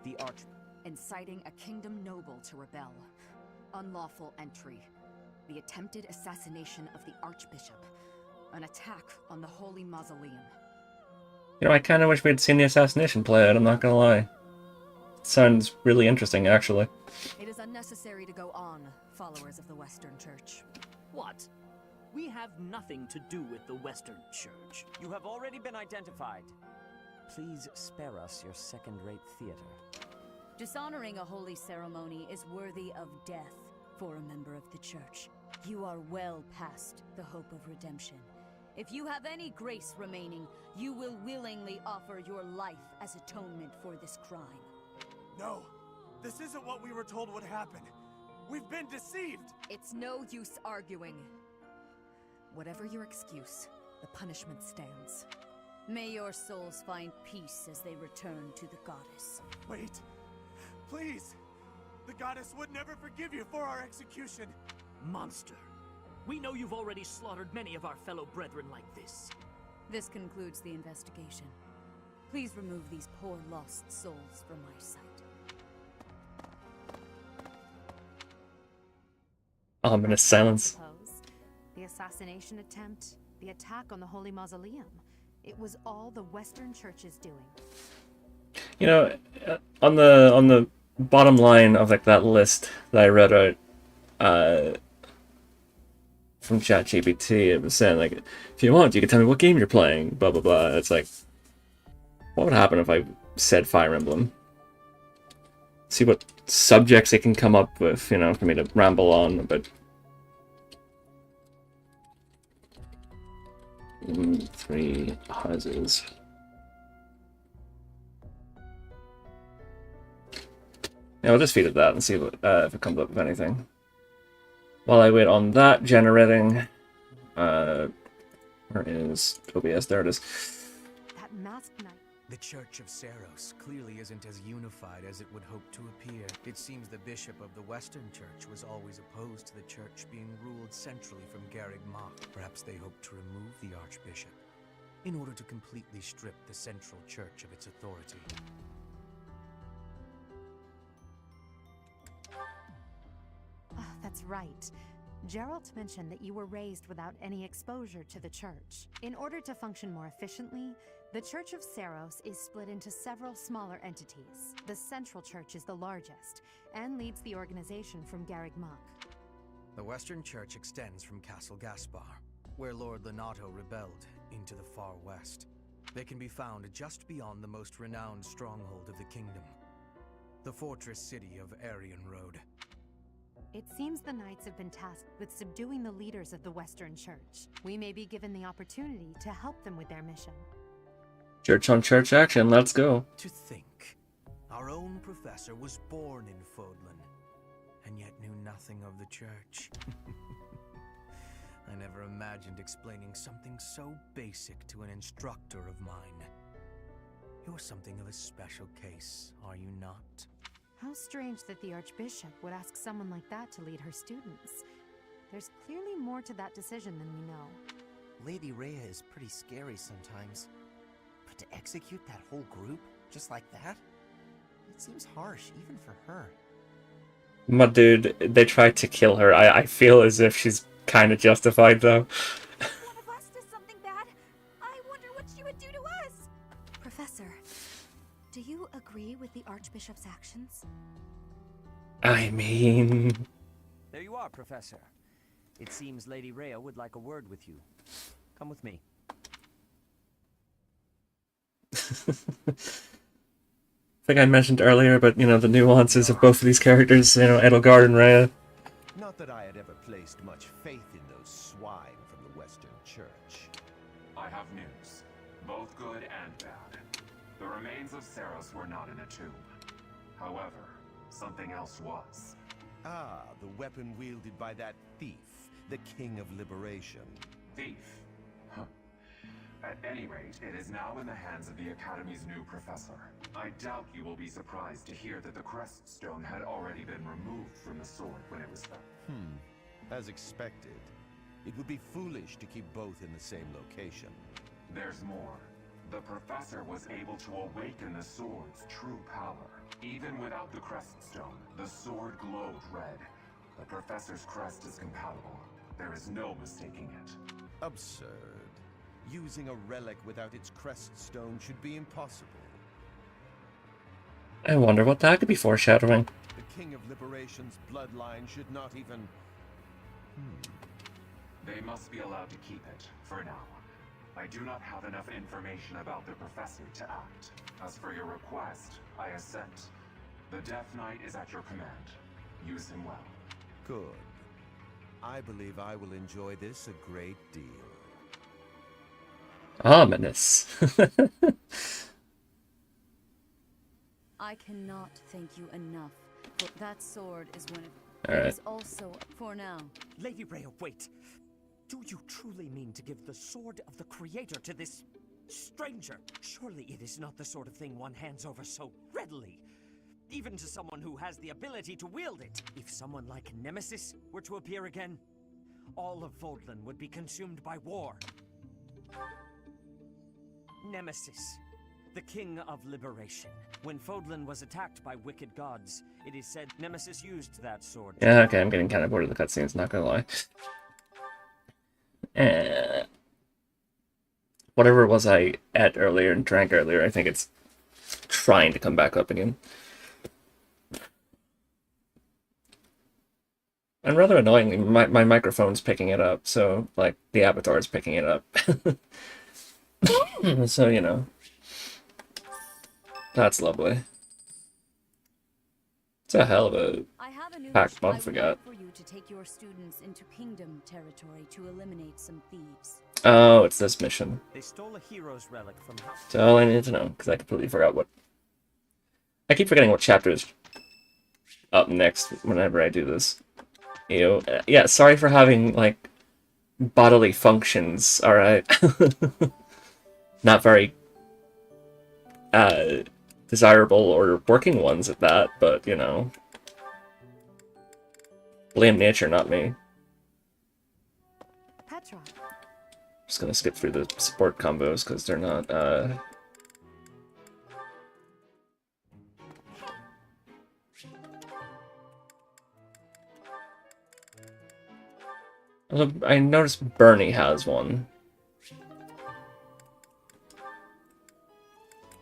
the Inciting a kingdom noble to rebel. Unlawful entry. The attempted assassination of the Archbishop. An attack on the Holy Mausoleum. You know, I kind of wish we had seen the assassination play out, I'm not gonna lie. It sounds really interesting, actually. It is unnecessary to go on, followers of the Western Church. What? We have nothing to do with the Western Church. You have already been identified. Please spare us your second-rate theater. Dishonoring a holy ceremony is worthy of death for a member of the Church. You are well past the hope of redemption. If you have any grace remaining, you will willingly offer your life as atonement for this crime. No, this isn't what we were told would happen. We've been deceived! It's no use arguing. Whatever your excuse, the punishment stands. May your souls find peace as they return to the goddess. Wait, please! The goddess would never forgive you for our execution! Monster. We know you've already slaughtered many of our fellow brethren like this. This concludes the investigation. Please remove these poor lost souls from my sight. Ominous silence. The assassination attempt, the attack on the Holy Mausoleum. It was all the Western Church's doing. You know, on the bottom line of like that list that I read out from ChatGPT, it was saying like, if you want, you can tell me what game you're playing, blah blah blah. It's like, what would happen if I said Fire Emblem? See what subjects it can come up with, you know, for me to ramble on about. 3 houses. Yeah, we'll just feed it that and see what, if it comes up with anything. While I wait on that generating, where is OBS? There it is. That masked knight. The Church of Seros clearly isn't as unified as it would hope to appear. It seems the bishop of the Western Church was always opposed to the church being ruled centrally from Garreg Mach. Perhaps they hope to remove the archbishop. in order to completely strip the Central Church of its authority. Oh, that's right. Geralt mentioned that you were raised without any exposure to the Church. In order to function more efficiently, the Church of Seiros is split into several smaller entities. The Central Church is the largest, and leads the organization from Garreg Mach. The Western Church extends from Castle Gaspar, where Lord Lenato rebelled, into the far west. They can be found just beyond the most renowned stronghold of the kingdom, the fortress city of Aryan Road. It seems the Knights have been tasked with subduing the leaders of the Western Church. We may be given the opportunity to help them with their mission. Church on church action, let's go. To think, our own professor was born in Fodlan, and yet knew nothing of the Church. I never imagined explaining something so basic to an instructor of mine. You're something of a special case, are you not? How strange that the Archbishop would ask someone like that to lead her students. There's clearly more to that decision than we know. Lady Rhea is pretty scary sometimes. But to execute that whole group, just like that? It seems harsh, even for her. My dude, they tried to kill her. I feel as if she's kind of justified, though. One of us does something bad. I wonder what she would do to us. Professor, do you agree with the Archbishop's actions? I mean... There you are, Professor. It seems Lady Rhea would like a word with you. Come with me. I think I mentioned earlier, but, you know, the nuances of both of these characters, you know, Edelgard and Rhea. Not that I had ever placed much faith in those swine from the Western Church. I have news, both good and bad. The remains of Seiros were not in a tomb. However, something else was. Ah, the weapon wielded by that thief, the King of Liberation. Thief? Huh. At any rate, it is now in the hands of the Academy's new professor. I doubt you will be surprised to hear that the crest stone had already been removed from the sword when it was found. As expected. It would be foolish to keep both in the same location. There's more. The professor was able to awaken the sword's true power. Even without the crest stone, the sword glowed red. The professor's crest is compatible. There is no mistaking it. Absurd. Using a relic without its crest stone should be impossible. I wonder what that could be foreshadowing. The King of Liberation's bloodline should not even... They must be allowed to keep it, for now. I do not have enough information about the professor to act. As for your request, I assent. The Death Knight is at your command. Use him well. Good. I believe I will enjoy this a great deal. Ominous. I cannot thank you enough. For that sword is one of... All right. It is also, for now. Lady Rhea, wait. Do you truly mean to give the sword of the Creator to this stranger? Surely it is not the sort of thing one hands over so readily. Even to someone who has the ability to wield it. If someone like Nemesis were to appear again, all of Fodlan would be consumed by war. Nemesis, the King of Liberation. When Fodlan was attacked by wicked gods, it is said Nemesis used that sword. Yeah, okay, I'm getting kind of bored of the cutscenes, not gonna lie. Whatever it was I ate earlier and drank earlier, I think it's trying to come back up again. And rather annoyingly, my microphone's picking it up, so, like, the avatar is picking it up. So, you know. That's lovely. It's a hell of a packed month we got. For you to take your students into Kingdom territory to eliminate some thieves. Oh, it's this mission. They stole a hero's relic from House. That's all I need to know, because I completely forgot what... I keep forgetting what chapter is up next whenever I do this. Ew. Yeah, sorry for having, like, bodily functions, alright? Not very desirable or working ones at that, but, you know. Blame nature, not me. Petra. Just gonna skip through the support combos because they're not I noticed Bernie has one.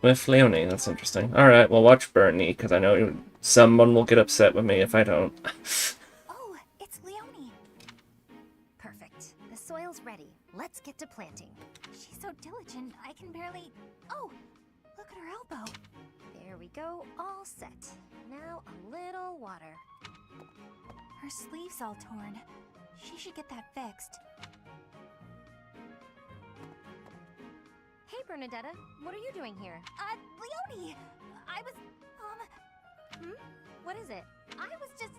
With Leonie, that's interesting. Alright, well watch Bernie, because I know someone will get upset with me if I don't. Oh, it's Leonie. Perfect. The soil's ready. Let's get to planting. She's so diligent, I can barely... Oh, look at her elbow. There we go, all set. Now a little water. Her sleeve's all torn. She should get that fixed. Hey, Bernadetta, what are you doing here? Leonie! I was, What is it? I was just,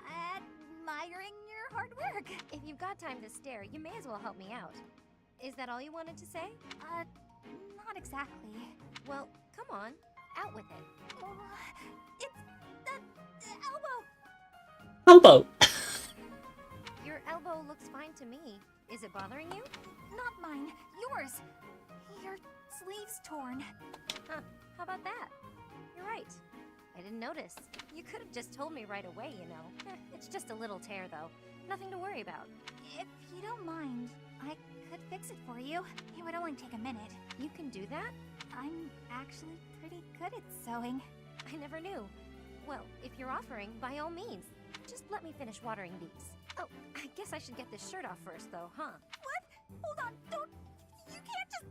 admiring your hard work. If you've got time to stare, you may as well help me out. Is that all you wanted to say? Not exactly. Well, come on, out with it. It's the elbow! Elbow! Your elbow looks fine to me. Is it bothering you? Not mine, yours. Your sleeve's torn. Huh, how about that? You're right. I didn't notice. You could have just told me right away, you know. It's just a little tear, though. Nothing to worry about. If you don't mind, I could fix it for you. It would only take a minute. You can do that? I'm actually pretty good at sewing. I never knew. Well, if you're offering, by all means. Just let me finish watering these. Oh, I guess I should get this shirt off first, though, huh? What? Hold on, don't... You can't just...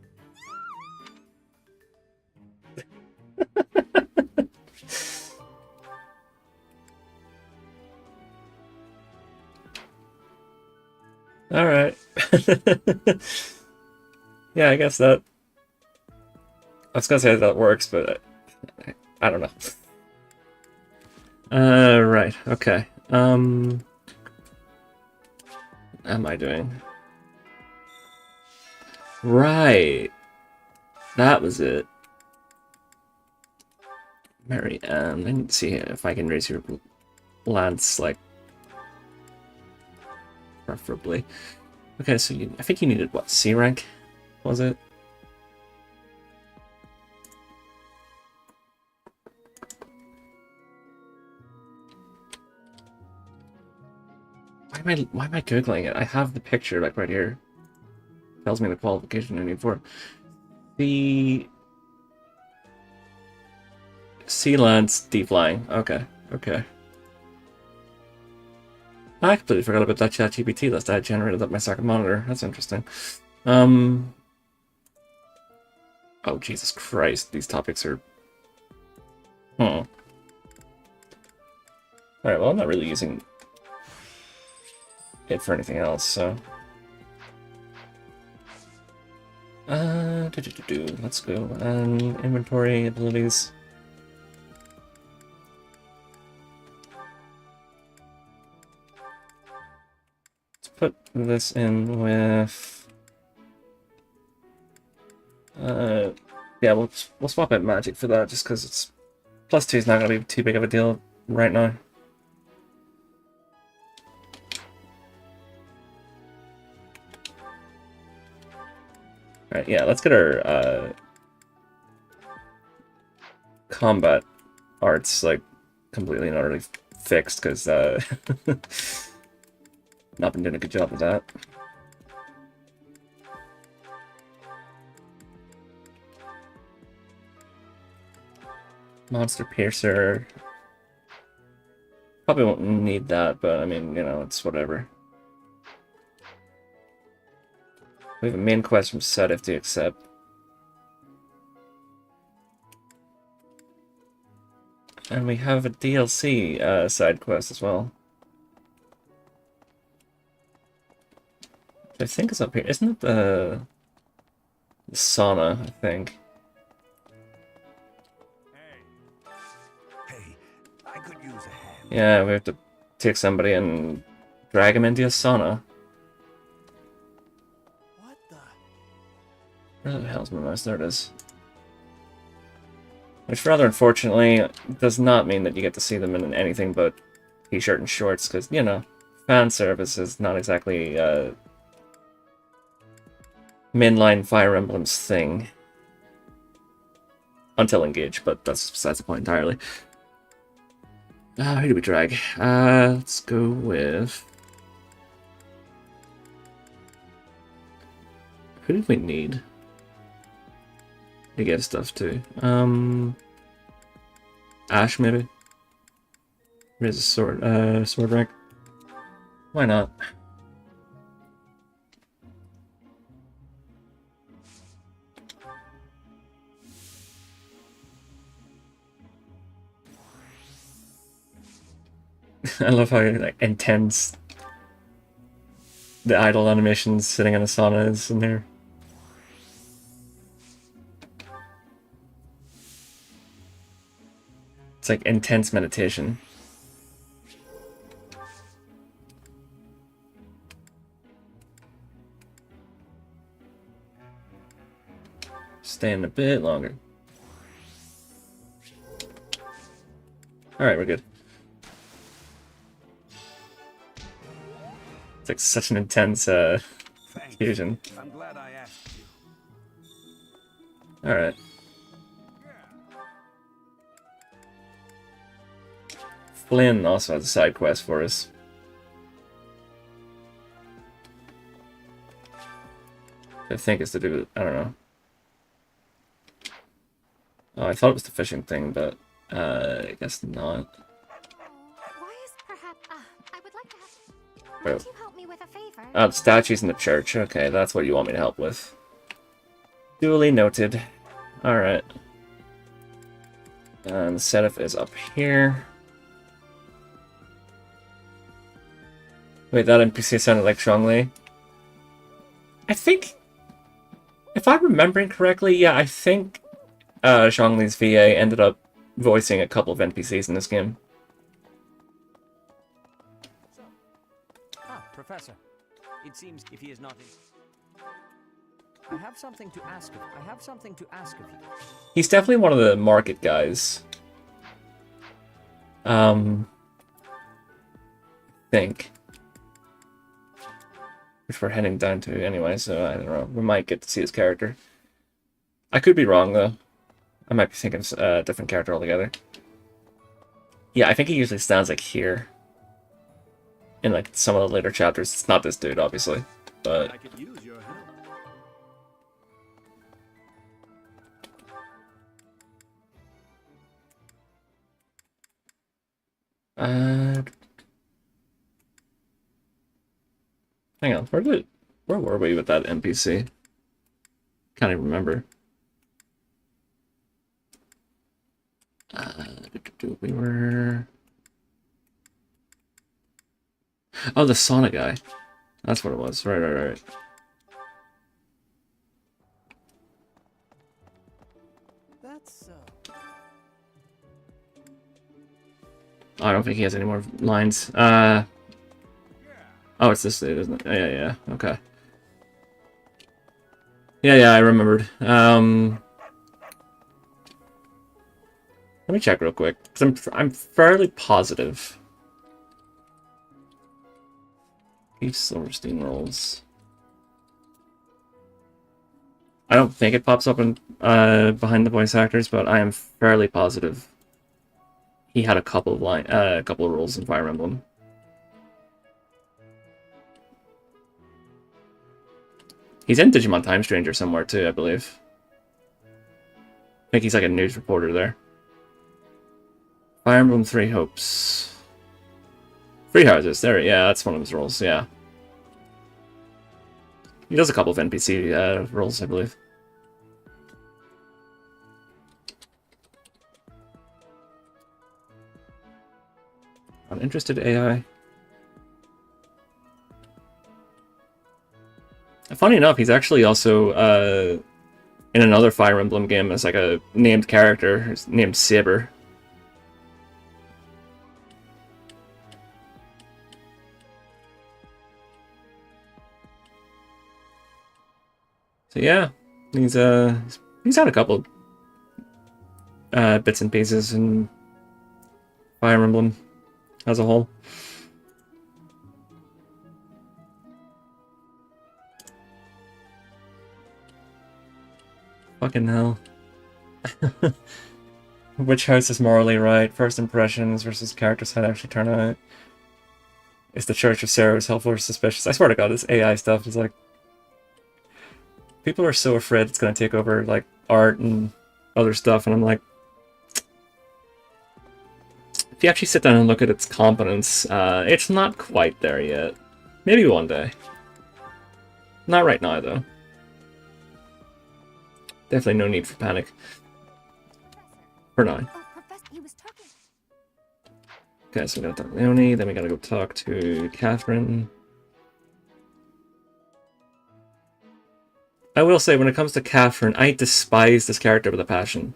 Alright. Yeah, I guess that... I was gonna say that works, but I don't know. Right, okay. What am I doing? Right. That was it. Mary Ann. I need to see if I can raise your lance, like, preferably. Okay, so I think you needed, what, C rank? Was it? Why am I Googling it? I have the picture, like, right here. Tells me the qualification I need for it. The... Sea Lance, Deep Flying. Okay, okay. I completely forgot about that ChatGPT list I had generated up my second monitor. That's interesting. Oh, Jesus Christ. These topics are... Alright, well, I'm not really using it for anything else, so... Let's go. Inventory, abilities... Put this in with yeah, we'll swap out magic for that just because it's +2 is not going to be too big of a deal right now. Alright, yeah, let's get our combat arts like completely and utterly fixed because not been doing a good job of that. Monster Piercer. Probably won't need that, but I mean, you know, it's whatever. We have a main quest from Sedif to accept. And we have a DLC side quest as well. I think it's up here. Isn't it the sauna, I think? Hey, I could use a hand. Yeah, we have to take somebody and drag him into a sauna. What the? Where the hell's my mouse? There it is. Which, rather unfortunately, does not mean that you get to see them in anything but t-shirt and shorts, because, you know, fan service is not exactly, mainline Fire Emblem's thing. Until engage, but that's besides the point entirely. Who do we drag? Let's go with... Who did we need to get stuff to? Ash, maybe? Where's a sword rank? Why not? I love how like intense the idle animations sitting in a sauna is in there. It's like intense meditation. Staying a bit longer. Alright, we're good. It's like such an intense fusion. I'm glad I asked you. Alright. Flynn also has a side quest for us. I think it's to do with, I don't know. Oh, I thought it was the fishing thing, but I guess not. Why is perhaps... I would like to have... Oh. Might you help me with a favor? The statues in the church. Okay, that's what you want me to help with. Duly noted. Alright. And the setup is up here. Wait, that NPC sounded like Zhongli. I think... If I'm remembering correctly, yeah, I think Zhongli's VA ended up voicing a couple of NPCs in this game. Professor. It seems if he is not in... I have something to ask of you. He's definitely one of the market guys. Think. Which we're heading down to anyway, so I don't know. We might get to see his character. I could be wrong, though. I might be thinking of a different character altogether. Yeah, I think he usually stands like here. In like some of the later chapters. It's not this dude, obviously. But... I could use your help. Hang on, where were we with that NPC? Can't even remember. We were... Oh, the sauna guy. That's what it was. Right. That's I don't think he has any more lines. Oh, it's this dude, isn't it? Yeah. Okay. Yeah, I remembered. Let me check real quick, because I'm fairly positive. Keith Silverstein rolls. I don't think it pops up in behind the voice actors, but I am fairly positive he had a couple of roles in Fire Emblem. He's in Digimon Time Stranger somewhere too, I believe. I think he's like a news reporter there. Fire Emblem Three Hopes. Three Houses, there, yeah, that's one of his roles, yeah. He does a couple of NPC roles, I believe. Uninterested AI. Funny enough, he's actually also in another Fire Emblem game as like a named character, named Saber. So yeah, he's had a couple bits and pieces in Fire Emblem as a whole. Fucking hell. Which house is morally right? First impressions versus characters how to actually turn out. Is the Church of Sarah's helpful or suspicious? I swear to God, this AI stuff is like... People are so afraid it's going to take over, like, art and other stuff, and I'm like... If you actually sit down and look at its competence, it's not quite there yet. Maybe one day. Not right now, though. Definitely no need for panic. For now. Okay, so we gotta talk to Leonie, then we gotta go talk to Catherine. I will say, when it comes to Catherine, I despise this character with a passion.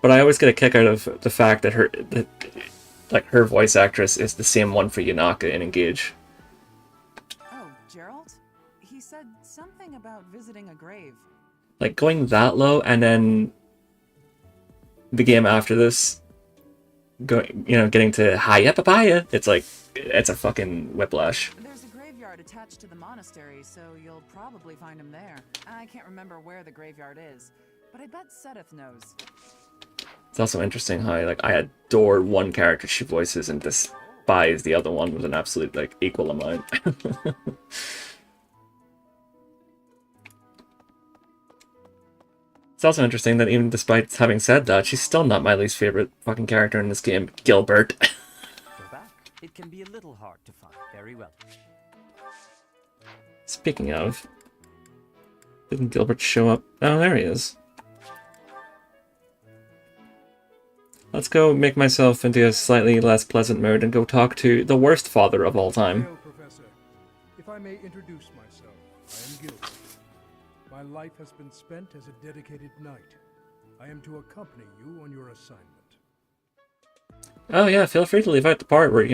But I always get a kick out of the fact that her voice actress is the same one for Yanaka in Engage. Oh, Gerald? He said something about visiting a grave. Like, going that low, and then the game after this, getting to Hiya Papaya, it's like, it's a fucking whiplash. There's a graveyard attached to the monastery, so you'll probably find him there. I can't remember where the graveyard is, but I bet Sedith knows. It's also interesting how, like, I adore one character she voices and despise the other one with an absolute, like, equal amount. It's also interesting that even despite having said that, she's still not my least favorite fucking character in this game, Gilbert. Go back. It can be a little hard to find. Very well. Speaking of, didn't Gilbert show up? Oh, there he is. Let's go make myself into a slightly less pleasant mood and go talk to the worst father of all time. Hail, Professor. If I may introduce myself, I am Gilbert. My life has been spent as a dedicated knight. I am to accompany you on your assignment. Oh yeah, feel free to leave out the part where,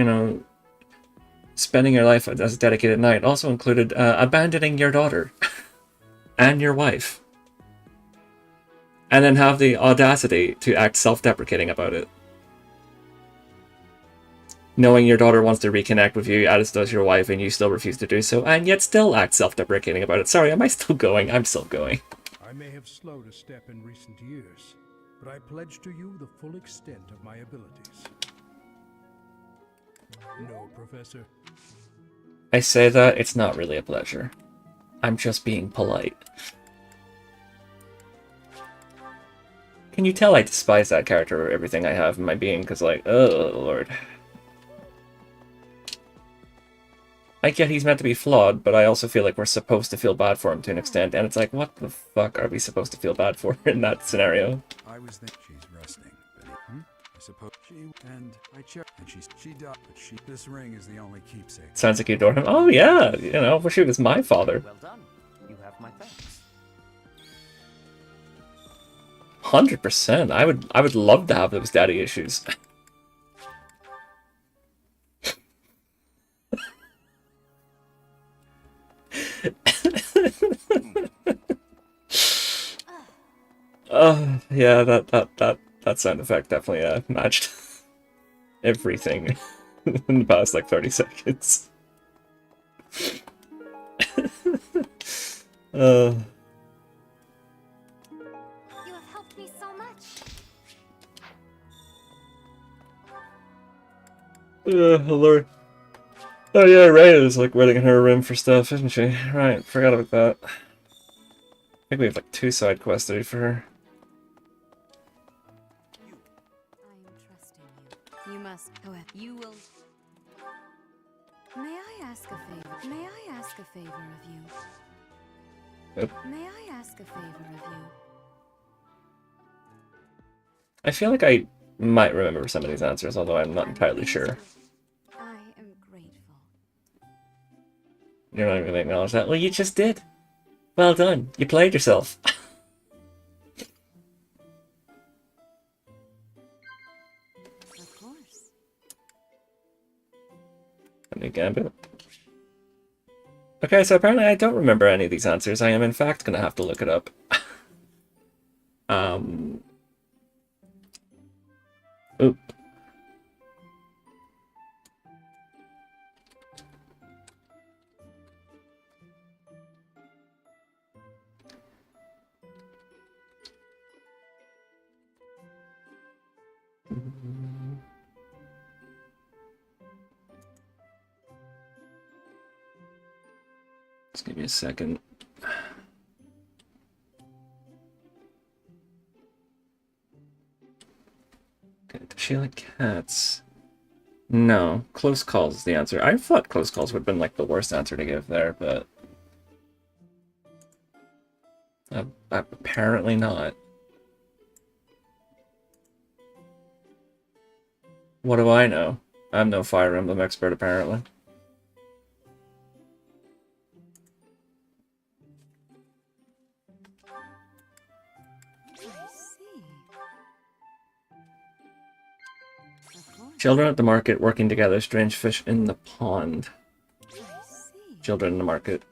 spending your life as a dedicated knight also included abandoning your daughter and your wife. And then have the audacity to act self-deprecating about it. Knowing your daughter wants to reconnect with you, as does your wife, and you still refuse to do so, and yet still act self-deprecating about it. Sorry, am I still going? I'm still going. I may have slowed a step in recent years, but I pledge to you the full extent of my abilities. No, Professor. I say that, it's not really a pleasure. I'm just being polite. Can you tell I despise that character or everything I have in my being? Because, like, oh, Lord. I get he's meant to be flawed, but I also feel like we're supposed to feel bad for him to an extent, and it's like, what the fuck are we supposed to feel bad for in that scenario? I was thinking she's resting, but I suppose she and I checked, and she died, but this ring is the only keepsake. Sounds like you adore him. Oh yeah, wish he was my father. Well done. You have my thanks. 100%. I would love to have those daddy issues. Yeah, that sound effect definitely matched everything in the past like 30 seconds. You have helped me so much. Lord. Oh yeah, Ray is like waiting in her room for stuff, isn't she? Right, forgot about that. I think we have like 2 side quests to do for her. I'm trusting you. You must go ahead. You will. May I ask a favor? May I ask a favor of you? Yep. May I ask a favor of you? I feel like I might remember some of these answers, although I'm not entirely sure. I am grateful. You're not even gonna acknowledge that. Well, you just did. Well done. You played yourself. Of course. A new gambit. Okay, so apparently I don't remember any of these answers. I am in fact gonna have to look it up. Oop. Just give me a second. Okay, does she like cats? No. Close calls is the answer. I thought close calls would have been like the worst answer to give there, but apparently not. What do I know? I'm no Fire Emblem expert, apparently. Children at the market working together, strange fish in the pond. Children in the market.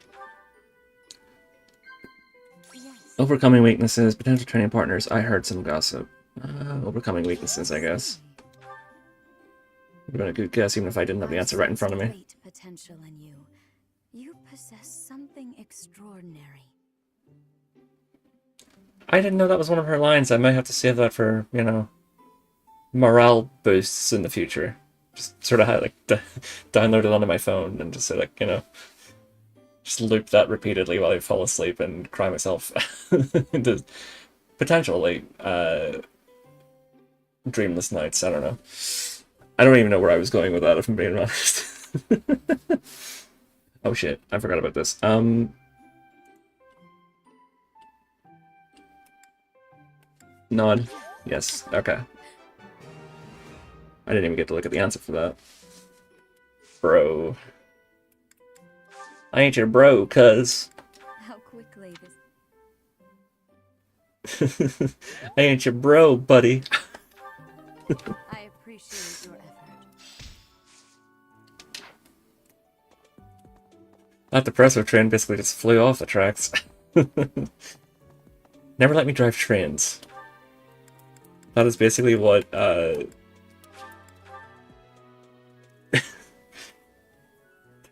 Overcoming weaknesses, potential training partners. I heard some gossip. Overcoming weaknesses, I guess. Would have been a good guess, even if I didn't have the answer right in front of me. Great potential in you. You possess something extraordinary. I didn't know that was one of her lines. I might have to save that for, you know, morale boosts in the future. Just sort of like download it onto my phone and just say like, you know, just loop that repeatedly while I fall asleep and cry myself into potentially dreamless nights. I don't know. I don't even know where I was going with that, if I'm being honest. Oh shit, I forgot about this. Nod. Yes, okay. I didn't even get to look at the answer for that. Bro. I ain't your bro, cuz. How quickly this... I ain't your bro, buddy. I appreciate your effort. That depressor train basically just flew off the tracks. Never let me drive trains. That is basically what,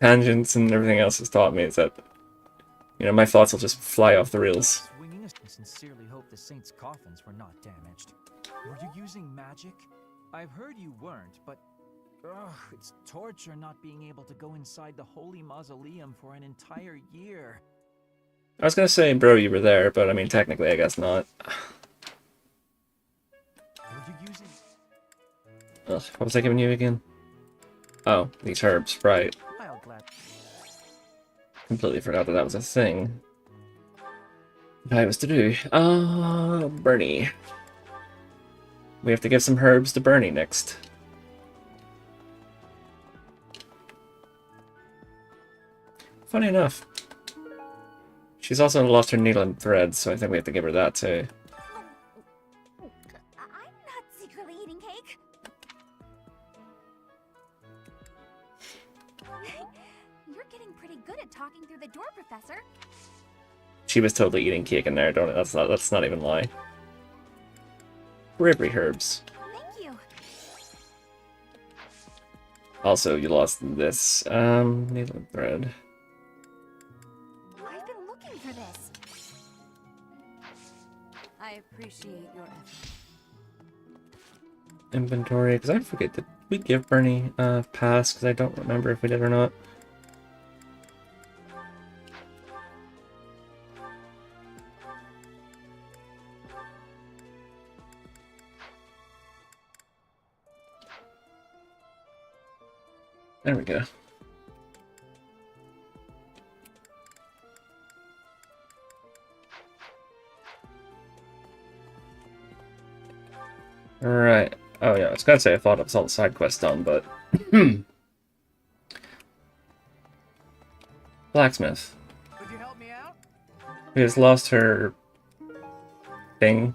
tangents and everything else has taught me, is that, you know, my thoughts will just fly off the rails. I sincerely hope the saints' coffins were not damaged. Were you using magic? I've heard you weren't, but it's torture not being able to go inside the holy mausoleum for an entire year. I was gonna say, bro, you were there, but I mean, technically, I guess not. Were you using... Ugh, what was I giving you again? Oh, these herbs, right. I'll glad... Completely forgot that that was a thing. What I was to do. Bernie. We have to give some herbs to Bernie next. Funny enough. She's also lost her needle and thread, so I think we have to give her that too. I'm not secretly eating cake. You're getting pretty good at talking through the door, Professor. She was totally eating cake in there, don't it? That's not even lie. Ribbery herbs. Thank you. Also, you lost this. Needle and thread. I've been looking for this. I appreciate your effort. Inventory, because I forget, did we give Bernie a pass? Because I don't remember if we did or not. There we go. Alright. Oh yeah, I was gonna say I thought it was all the side quests done, but... Blacksmith. Would you help me out? Who has lost her... thing.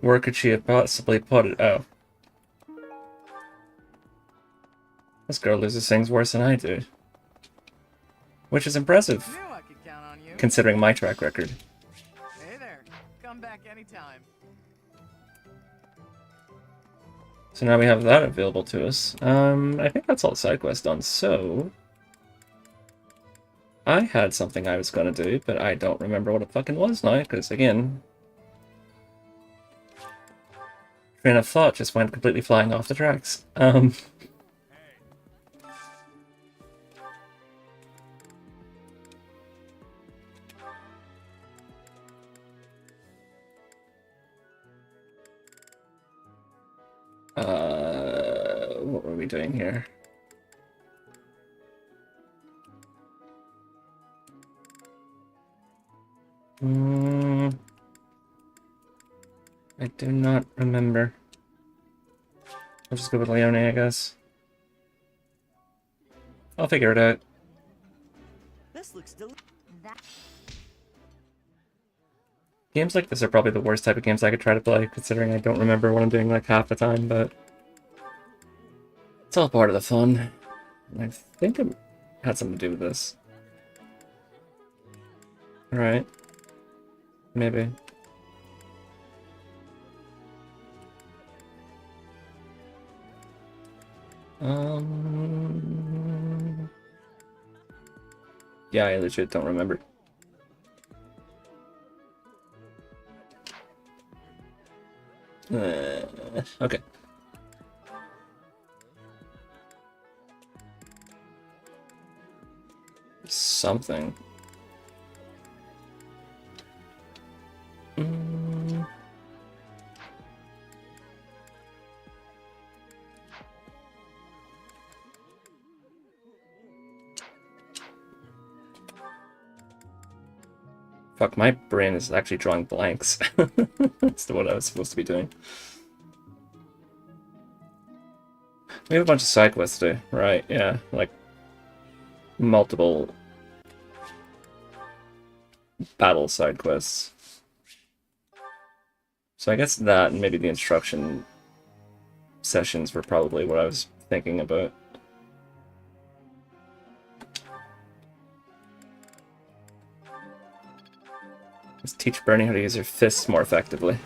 Where could she have possibly put it? Oh. This girl loses things worse than I do. Which is impressive, Knew I could count on you. considering my track record. Hey there. Come back anytime. So now we have that available to us. I think that's all the side quests done, so... I had something I was gonna do, but I don't remember what it fucking was now, because again... train of thought just went completely flying off the tracks. doing here? I do not remember. I'll just go with Leone, I guess. I'll figure it out. This looks delicious. Games like this are probably the worst type of games I could try to play, considering I don't remember what I'm doing like half the time, but it's all part of the fun. And I think it had something to do with this. Alright. Maybe. Yeah, I legit don't remember. Okay. Something. Fuck, my brain is actually drawing blanks. That's what I was supposed to be doing. We have a bunch of side quests to do, right? Yeah, like multiple battle side quests. So I guess that and maybe the instruction sessions were probably what I was thinking about. Let's teach Bernie how to use her fists more effectively.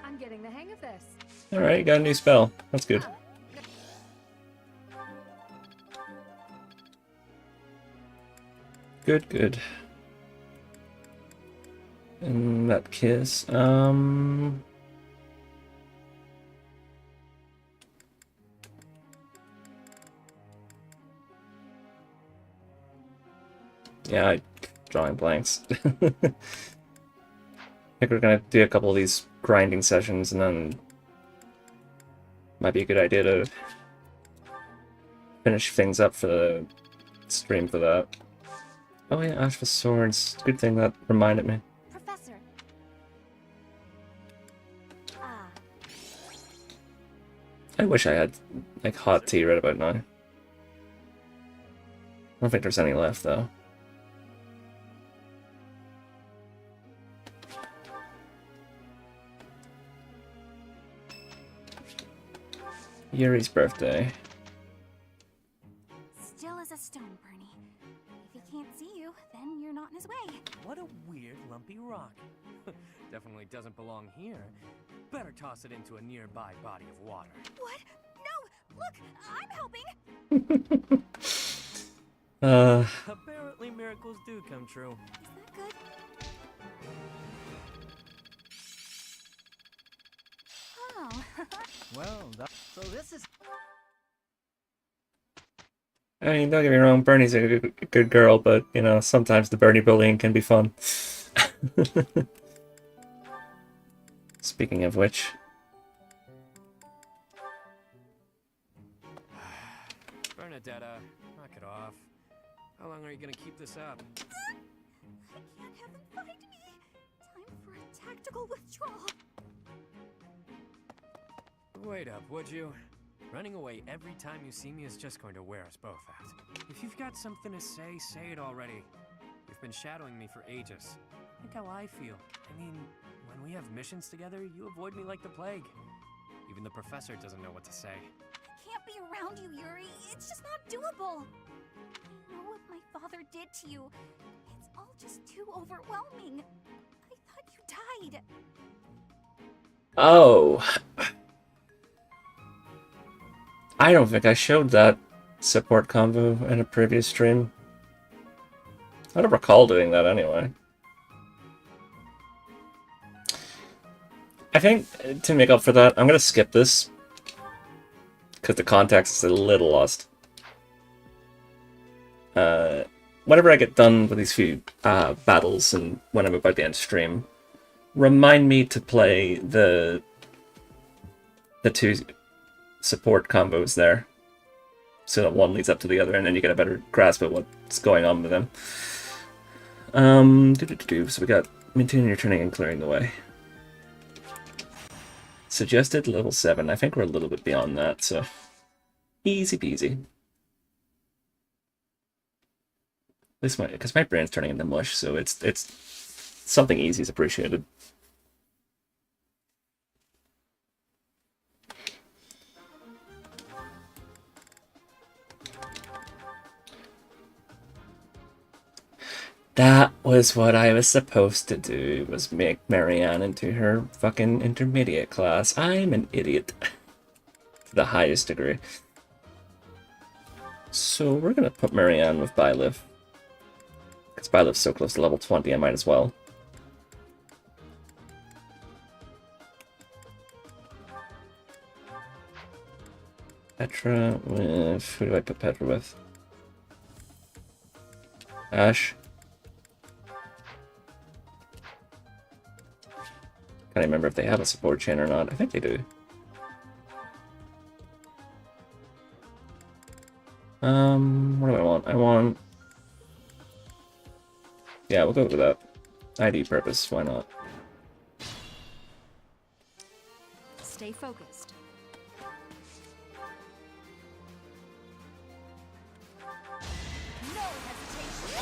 I'm getting the hang of this. Alright, you got a new spell. That's good. Good, good. And that kiss, yeah, I'm drawing blanks. I think we're gonna do a couple of these grinding sessions and then might be a good idea to finish things up for the stream for that. Oh yeah, Ash for Swords. Good thing that reminded me. Professor. I wish I had, like, hot tea right about now. I don't think there's any left, though. Yuri's birthday. Still as a stone, Bernie. If he can't see you, then you're not in his way. What a weird, lumpy rock. Definitely doesn't belong here. Better toss it into a nearby body of water. What? No! Look! I'm helping! Apparently miracles do come true. Is that good? Oh. Well, so this is... I mean, don't get me wrong, Bernie's a good girl, but, you know, sometimes the Bernie bullying can be fun. Speaking of which... Bernadetta, knock it off. How long are you gonna keep this up? I can't have them find me. Time for a tactical withdrawal. Wait up, would you? Running away every time you see me is just going to wear us both out. If you've got something to say, say it already. You've been shadowing me for ages. Think how I feel. I mean, when we have missions together, you avoid me like the plague. Even the professor doesn't know what to say. I can't be around you, Yuri. It's just not doable. I know what my father did to you. It's all just too overwhelming. I thought you died. Oh. I don't think I showed that support convo in a previous stream. I don't recall doing that anyway. I think, to make up for that, I'm going to skip this because the context is a little lost. Whenever I get done with these few battles and when I'm about to end stream, remind me to play the two support combos there, so that one leads up to the other, and then you get a better grasp of what's going on with them. So we got maintaining your turning and clearing the way. Suggested level 7. I think we're a little bit beyond that, so easy peasy. This might, because my brain's turning into mush, so it's something easy is appreciated. That was what I was supposed to do, was make Marianne into her fucking intermediate class. I'm an idiot. To the highest degree. So we're gonna put Marianne with Byleth. Because Byleth's so close to level 20, I might as well. Petra with... Who do I put Petra with? Ash. Can't remember if they have a support chain or not. I think they do. What do I want? I want... Yeah, we'll go with that. ID purpose, why not? Stay focused. No hesitation.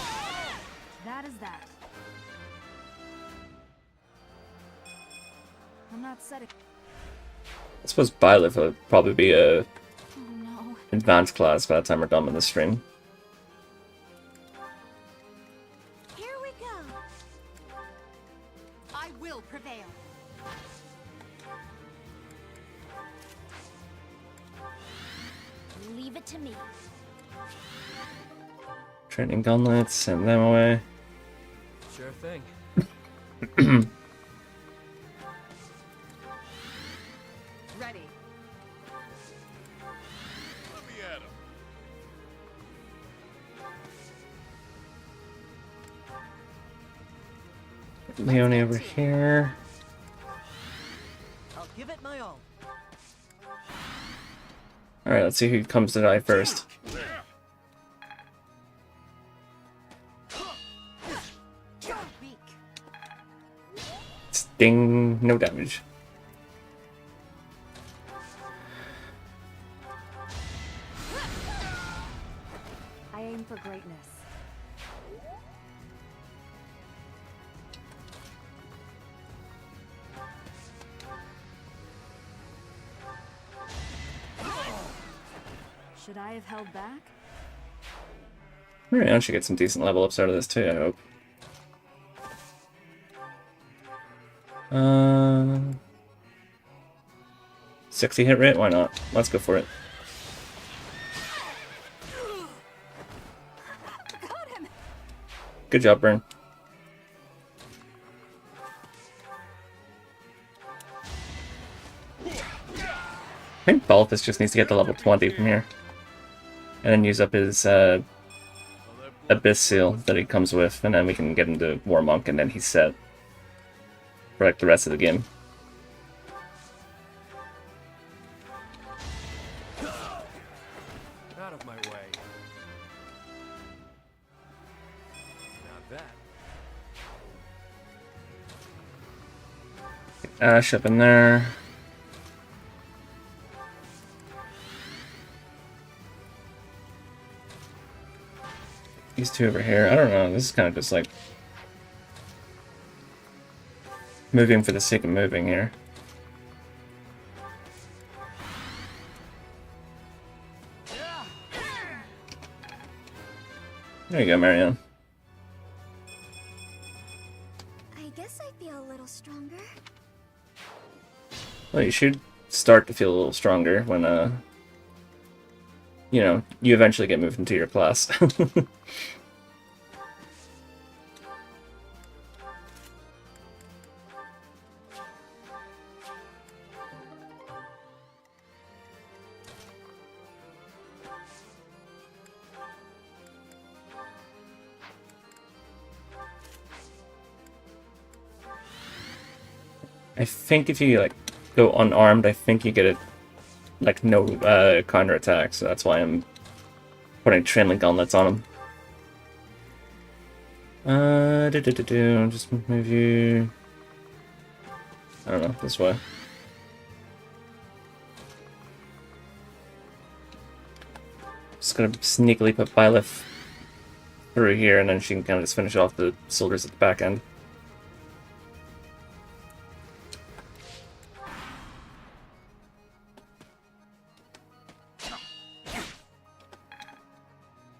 That is that. I'm not setting. I suppose Byleth would probably be a Oh no. advanced class by the time we're done with this stream. Here we go. I will prevail. Leave it to me. Training gauntlets, send them away. Sure thing. Ready. Let me at him. Leonie over here. I'll give it my all. Alright, let's see who comes to die first. Sting, no damage. I aim for greatness. Should I have held back? Marianne should get some decent level ups out of this too, I hope. 60 hit rate? Why not? Let's go for it. Good job, Burn. I think Balthus just needs to get to level 20 from here. And then use up his Abyss Seal that he comes with, and then we can get into War Monk, and then he's set for like the rest of the game. Out of my way. Not that. Get Ash up in there. These two over here, I don't know, this is kind of just like moving for the sake of moving here. There you go, Marianne. I guess I feel a little stronger. Well, you should start to feel a little stronger when, you know, you eventually get moved into your class. I think if you like go unarmed, I think you get it like no counter attack, so that's why I'm putting trailing gauntlets on him. Just move you. I don't know, this way. Just gonna sneakily put Byleth through here, and then she can kind of just finish off the soldiers at the back end.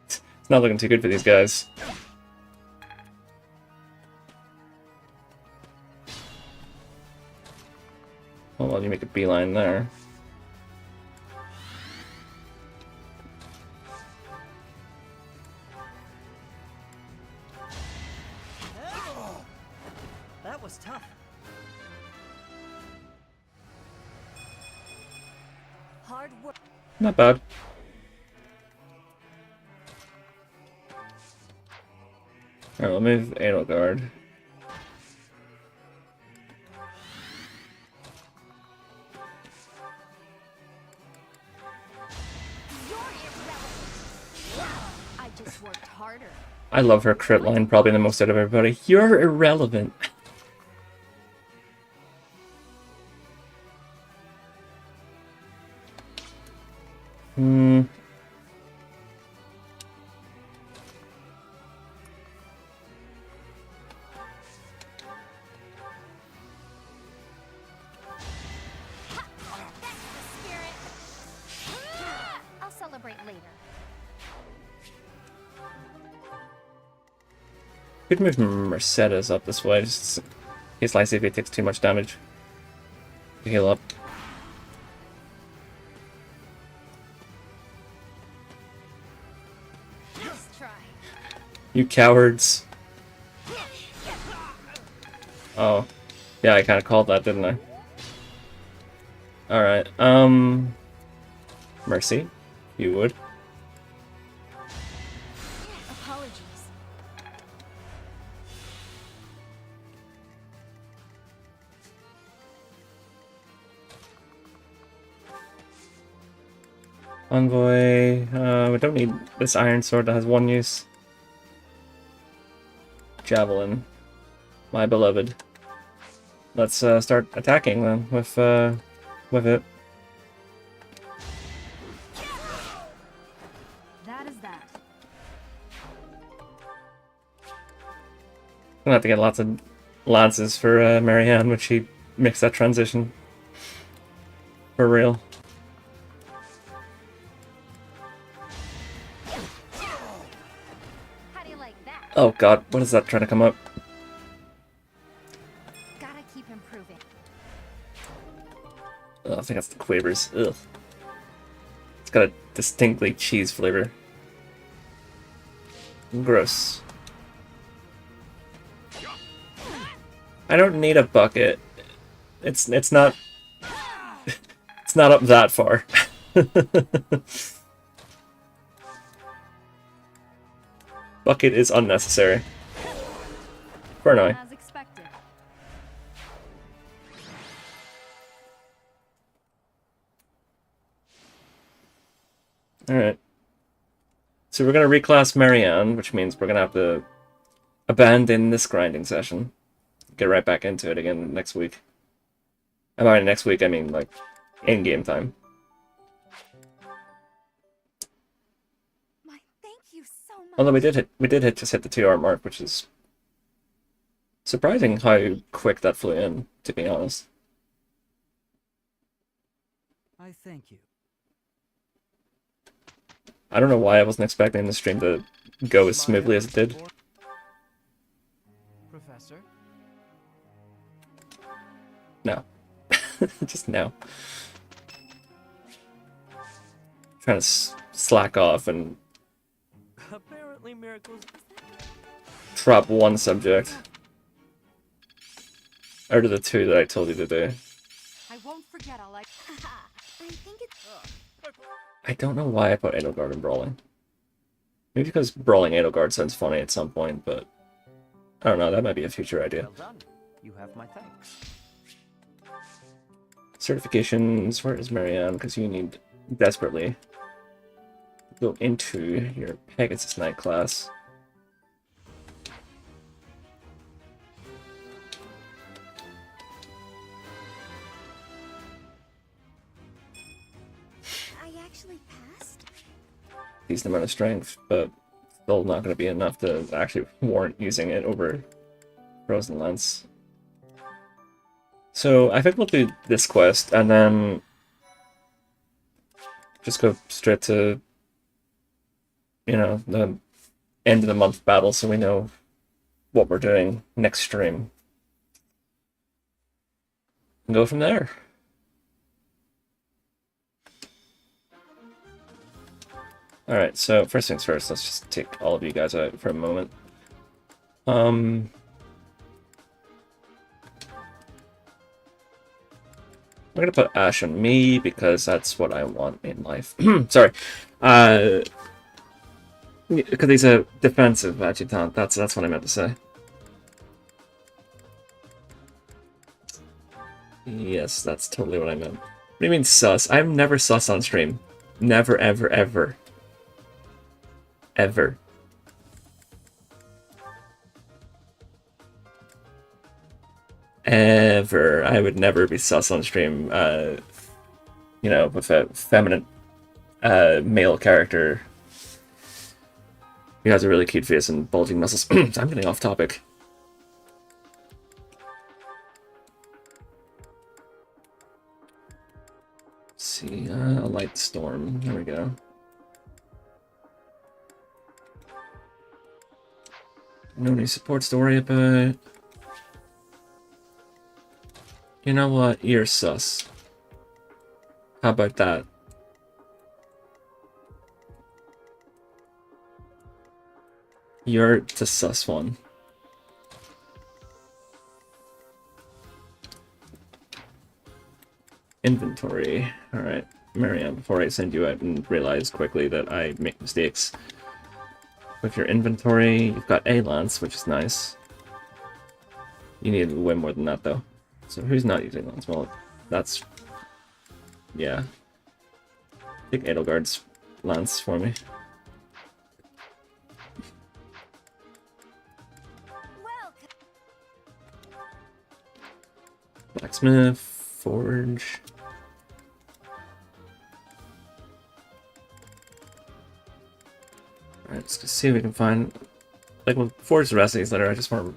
It's not looking too good for these guys. Oh, well, you make a beeline there. That was tough. Hard work. Not bad. Alright, we'll move Edelgard. I just worked harder. I love her crit line probably the most out of everybody. You're irrelevant. I'll celebrate later. Could move Mercedes up this way, just in case Lysavia takes too much damage. To heal up. You cowards. Oh. Yeah, I kinda called that, didn't I? Alright, Mercy, you would. Apologies. Envoy, we don't need this iron sword that has one use. Javelin, my beloved. Let's start attacking then with it. That is that. I'm gonna have to get lots of lances for Marianne when she makes that transition. For real. How do you like that? Oh god, what is that trying to come up? Gotta keep improving. Oh, I think that's the quavers. Ugh. It's got a distinctly cheese flavor. Gross. I don't need a bucket. It's not it's not up that far. Bucket is unnecessary. For annoying. As expected. Alright. So we're going to reclass Marianne, which means we're going to have to abandon this grinding session. Get right back into it again next week. By next week, I mean, like, in-game time. Thank you so much. Although we did just hit the 2-hour mark, which is surprising how quick that flew in, to be honest. I thank you. I don't know why I wasn't expecting the stream to go as smoothly as it did. Professor? No. Just no. Trying to slack off and Apparently miracles. drop one subject. Out of the 2 that I told you to do. I won't forget all I think it's I don't know why I put Edelgard in Brawling. Maybe because Brawling Edelgard sounds funny at some point, but I don't know, that might be a future idea. Well done. You have my thanks. certifications. Where is Marianne? Because you need desperately to go into your Pegasus Knight class. I actually passed? Decent amount of strength, but still not going to be enough to actually warrant using it over Frozen Lance. So I think we'll do this quest and then just go straight to, you know, the end of the month battle so we know what we're doing next stream. And go from there. Alright, so first things first, let's just take all of you guys out for a moment. I'm gonna put Ash on me because that's what I want in life. Sorry. Because he's a defensive adjutant, that's what I meant to say. Yes, that's totally what I meant. What do you mean sus? I'm never sus on stream. Never, ever, ever. Ever. Ever. I would never be sus on stream, you know, with a feminine male character who has a really cute face and bulging muscles. I'm getting off topic. Let's see, a light storm. There we go. No new supports to worry about. You know what? You're sus. How about that? You're the sus one. Inventory. Alright. Marianne, before I send you out and realize quickly that I make mistakes. With your inventory, you've got a lance, which is nice. You need way more than that, though. So who's not using lance? Well, that's... yeah. Take Edelgard's lance for me. Blacksmith, forge... Alright, let's just see if we can find... like, we'll forge the rest of these later. I just want to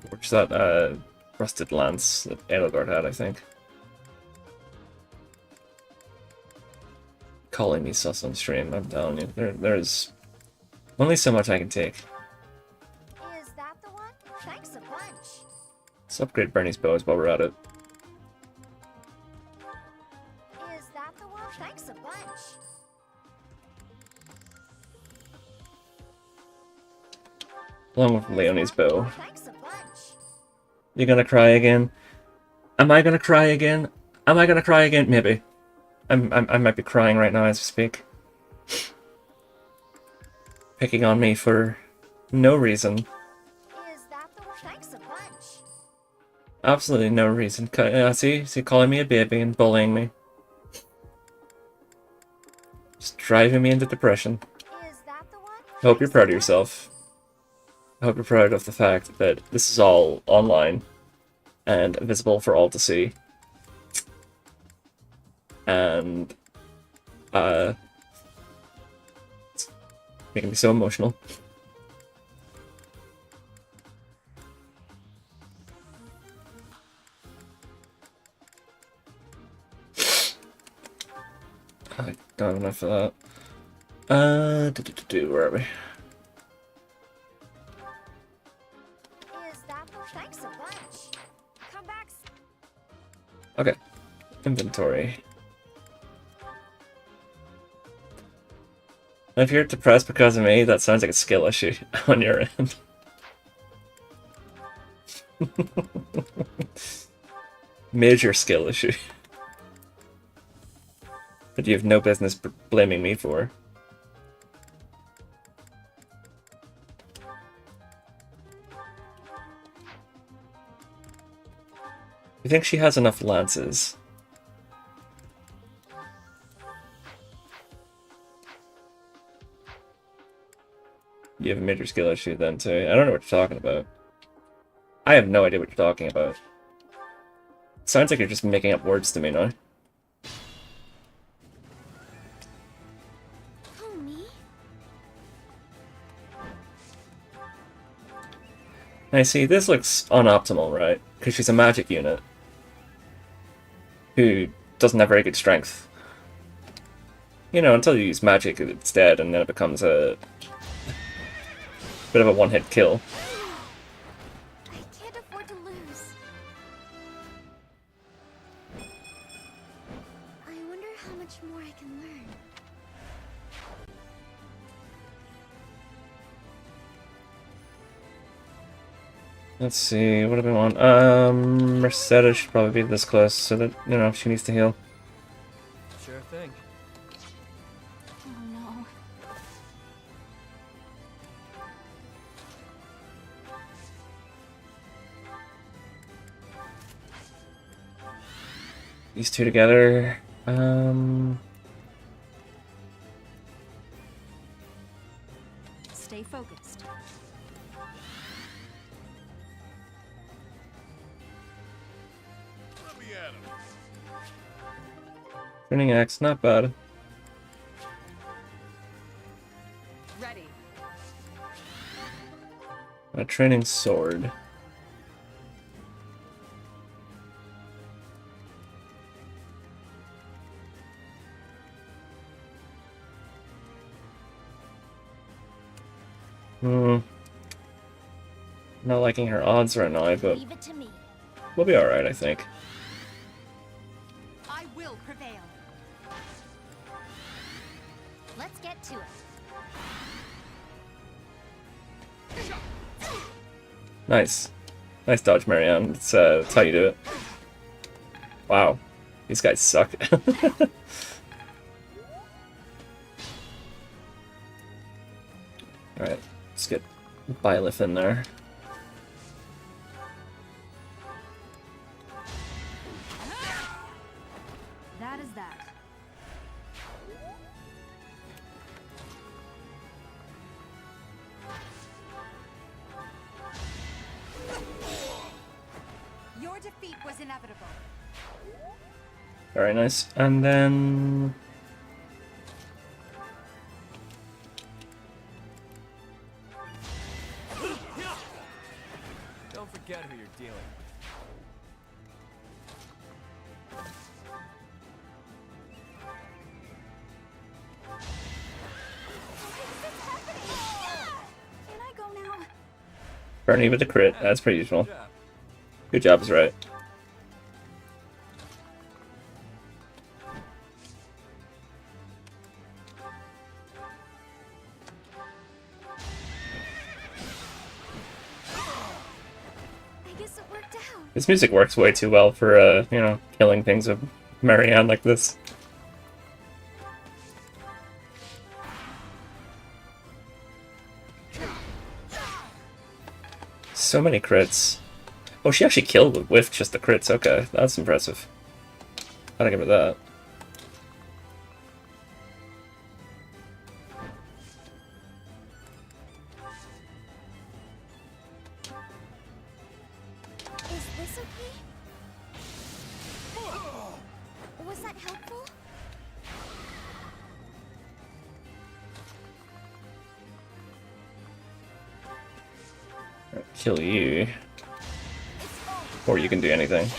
forge that, rusted lance that Edelgard had, I think. Calling me sus on stream, I'm telling you. There's only so much I can take. Is that the one? Thanks a bunch. Let's upgrade Bernie's bows while we're at it. Is that the one? Thanks a bunch. Along with Leonie's bow. Thanks a bunch. You gonna cry again? Am I gonna cry again? Am I gonna cry again? Maybe. I might be crying right now as we speak. Picking on me for no reason. Is that the one? Thanks a bunch. Absolutely no reason. See, calling me a baby and bullying me. Just driving me into depression. Is that the one? I hope you're proud of yourself. I hope you're proud of the fact that this is all online and visible for all to see. And, it's making me so emotional. I don't have enough of that. Where are we? Is that the thanks a bunch? Come back. Okay. Inventory. If you're depressed because of me, that sounds like a skill issue on your end. Major skill issue. But you have no business blaming me for. You think she has enough lances? You have a major skill issue then too. I don't know what you're talking about. I have no idea what you're talking about. Sounds like you're just making up words to me now. I see, this looks unoptimal, right? Because she's a magic unit who doesn't have very good strength. You know, until you use magic, it's dead, and then it becomes a bit of a one-hit kill. I can't afford to lose. I wonder how much more I can learn. Let's see, what do we want? Mercedes should probably be this close, so that, you know, she needs to heal. Sure thing. Oh no. These two together. Stay focused. Turning axe, not bad. Ready. A training sword. Not liking her odds right now, but Leave it to me. we'll be alright, I think. I will prevail. Let's get to it. Nice. Nice dodge, Marianne. That's how you do it. Wow. These guys suck. Alright, let's get Byleth in there. That is that. Your defeat was inevitable. Very nice. And then... Don't forget who you're dealing with. Can I go now? Bernie with the crit, that's pretty useful. Good job is right. I guess it worked out. This music works way too well for, you know, killing things with Marianne like this. So many crits. Oh, she actually killed with just the crits. Okay, that's impressive. Gotta give her that. Is this okay? Was that helpful? Kill you. Before you can do anything.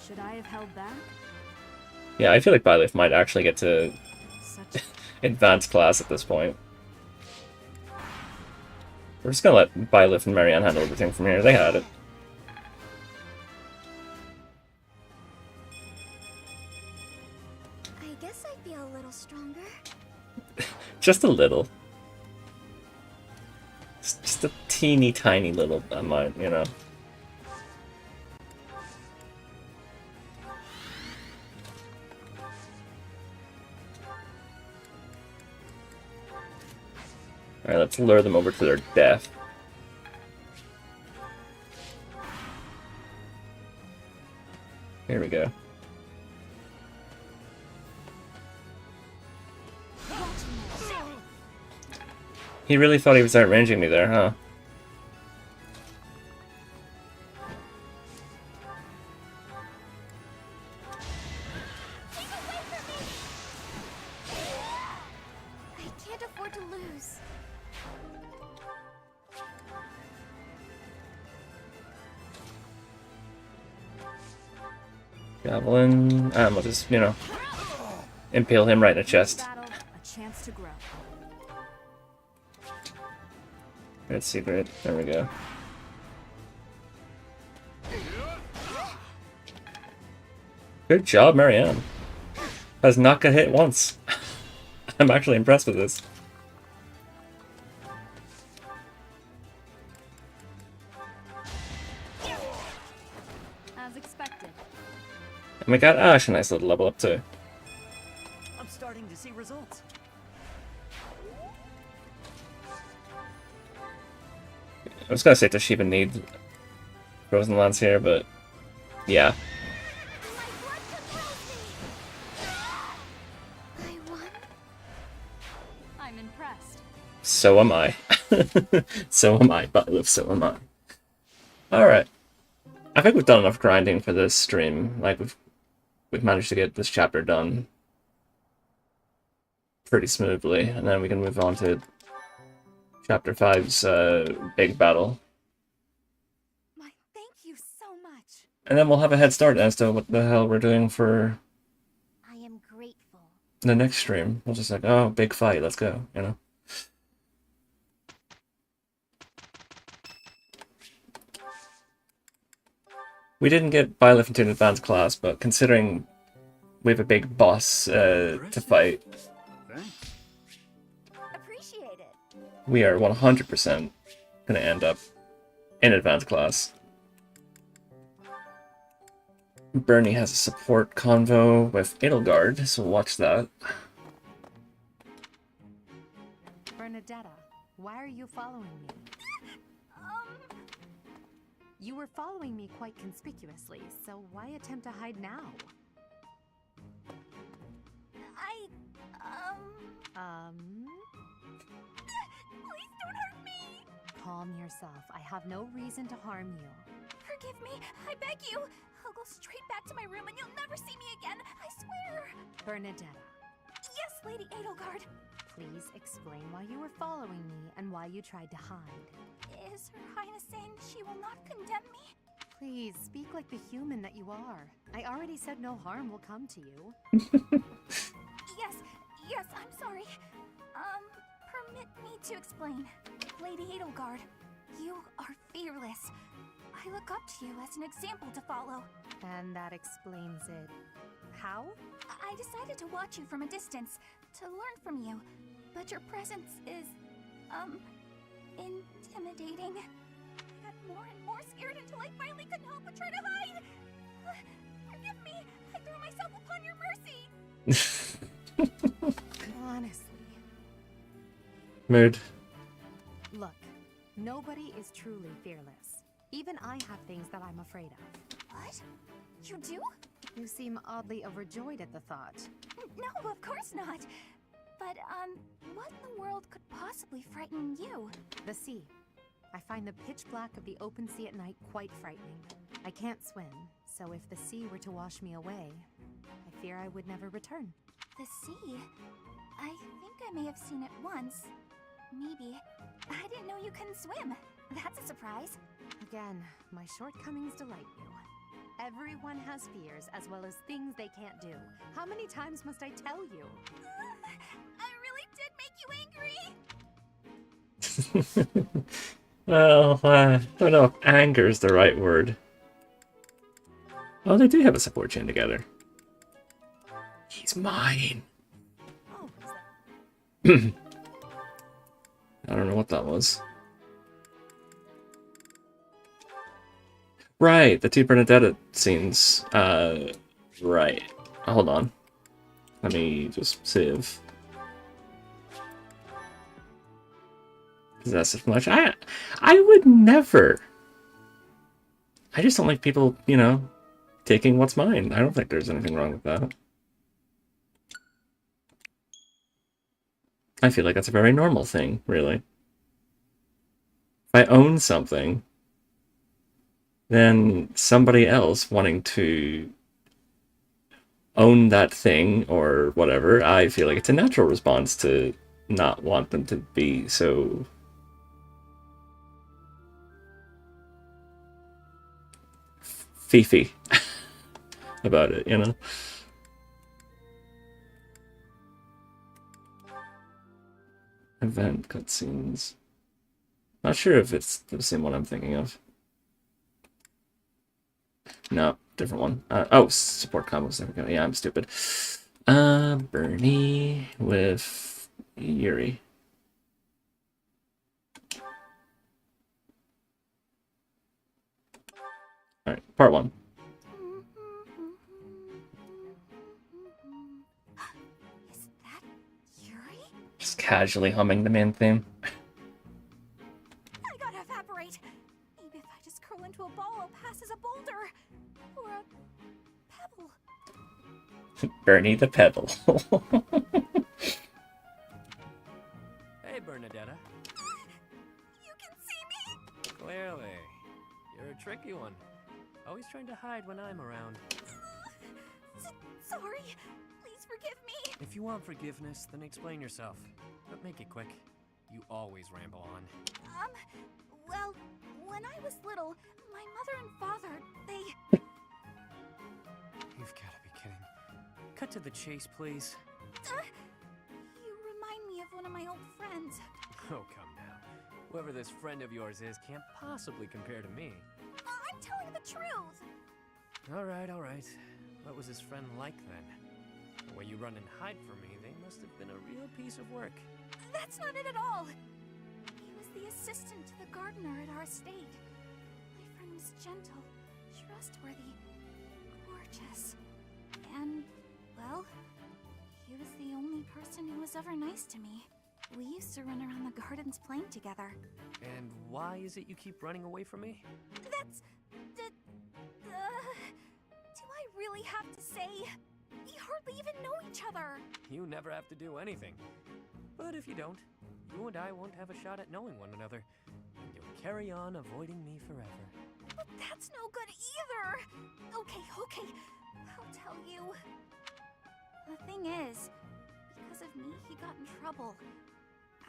Should I have held back? Yeah, I feel like Byleth might actually get to Such advanced class at this point. We're just gonna let Byleth and Marianne handle everything from here. They had it. I guess I feel a little stronger. Just a little. Just a teeny tiny little amount, you know. Alright, let's lure them over to their death. Here we go. He really thought he was outranging me there, huh? I can't afford to lose. Javelin. We'll just, you know, impale him right in the chest. Battle, a chance to grow. Red secret. There we go. Good job, Marianne. Has not got hit once. I'm actually impressed with this. As expected. And we got Ash a nice little level up too. I'm starting to see results. I was gonna say, does she even need Frozen Lance here, but yeah. I'm impressed. So am I. So am I, but so am I. Alright. I think we've done enough grinding for this stream. Like, we've managed to get this chapter done pretty smoothly, and then we can move on to Chapter 5's big battle. Thank you so much. And then we'll have a head start as to what the hell we're doing for I am grateful. the next stream. We'll just like, oh, big fight, let's go, you know? We didn't get Byleth into an advanced class, but considering we have a big boss to fight, Appreciate it. we are 100% gonna end up in advanced class. Bernie has a support convo with Edelgard, so watch that. Bernadetta, why are you following me? You were following me quite conspicuously, so why attempt to hide now? Please don't hurt me! Calm yourself. I have no reason to harm you. Forgive me, I beg you. I'll go straight back to my room and you'll never see me again, I swear! Bernadetta, Yes, Lady Edelgard. please explain why you were following me and why you tried to hide. Is Her Highness saying she will not condemn me? Please, speak like the human that you are. I already said no harm will come to you. Yes, I'm sorry. Permit me to explain. Lady Edelgard, you are fearless. I look up to you as an example to follow. And that explains it. How? I decided to watch you from a distance, to learn from you, but your presence is, intimidating. I got more and more scared until I finally couldn't help but try to hide. Forgive me, I threw myself upon your mercy. Honestly. Mood. Look, nobody is truly fearless. Even I have things that I'm afraid of. What? You do? You seem oddly overjoyed at the thought. No, of course not. But, what in the world could possibly frighten you? The sea. I find the pitch black of the open sea at night quite frightening. I can't swim, so if the sea were to wash me away, I fear I would never return. The sea? I think I may have seen it once. Maybe. I didn't know you couldn't swim. That's a surprise. Again, my shortcomings delight you. Everyone has fears as well as things they can't do. How many times must I tell you? I really did make you angry! Well, I don't know if anger is the right word. Oh, they do have a support chain together. He's mine. I don't know what that was. Right, the two Bernadetta scenes. Right. Hold on. Let me just save. Possessive much. I would never. I just don't like people, you know, taking what's mine. I don't think there's anything wrong with that. I feel like that's a very normal thing, really. I own something, then somebody else wanting to own that thing or whatever, I feel like it's a natural response to not want them to be so fifi about it, you know? Event cutscenes. Not sure if it's the same one I'm thinking of. No, different one. Oh, support combos. There we go. Yeah, I'm stupid. Bernie with Yuri. Alright, part 1. Is that Yuri? Just casually humming the main theme. I gotta evaporate. Maybe if I just curl into a ball, I'll pass as a boulder. Or a pebble. Bernie the Pebble. Hey, Bernadetta. You can see me? Clearly. You're a tricky one. Always trying to hide when I'm around. Sorry. Please forgive me. If you want forgiveness, then explain yourself. But make it quick. You always ramble on. Well, when I was little, my mother and father, they... You've got to be kidding. Cut to the chase, please. You remind me of one of my old friends. Oh, come now. Whoever this friend of yours is can't possibly compare to me. I'm telling the truth. All right, all right. What was his friend like then? The way you run and hide from me, they must have been a real piece of work. That's not it at all. He was the assistant to the gardener at our estate. My friend was gentle, trustworthy, gorgeous. And, well, he was the only person who was ever nice to me. We used to run around the gardens playing together. And why is it you keep running away from me? That's... do I really have to say? We hardly even know each other. You never have to do anything. But if you don't, you and I won't have a shot at knowing one another. And you'll carry on avoiding me forever. But that's no good either. Okay. I'll tell you. The thing is, because of me, he got in trouble.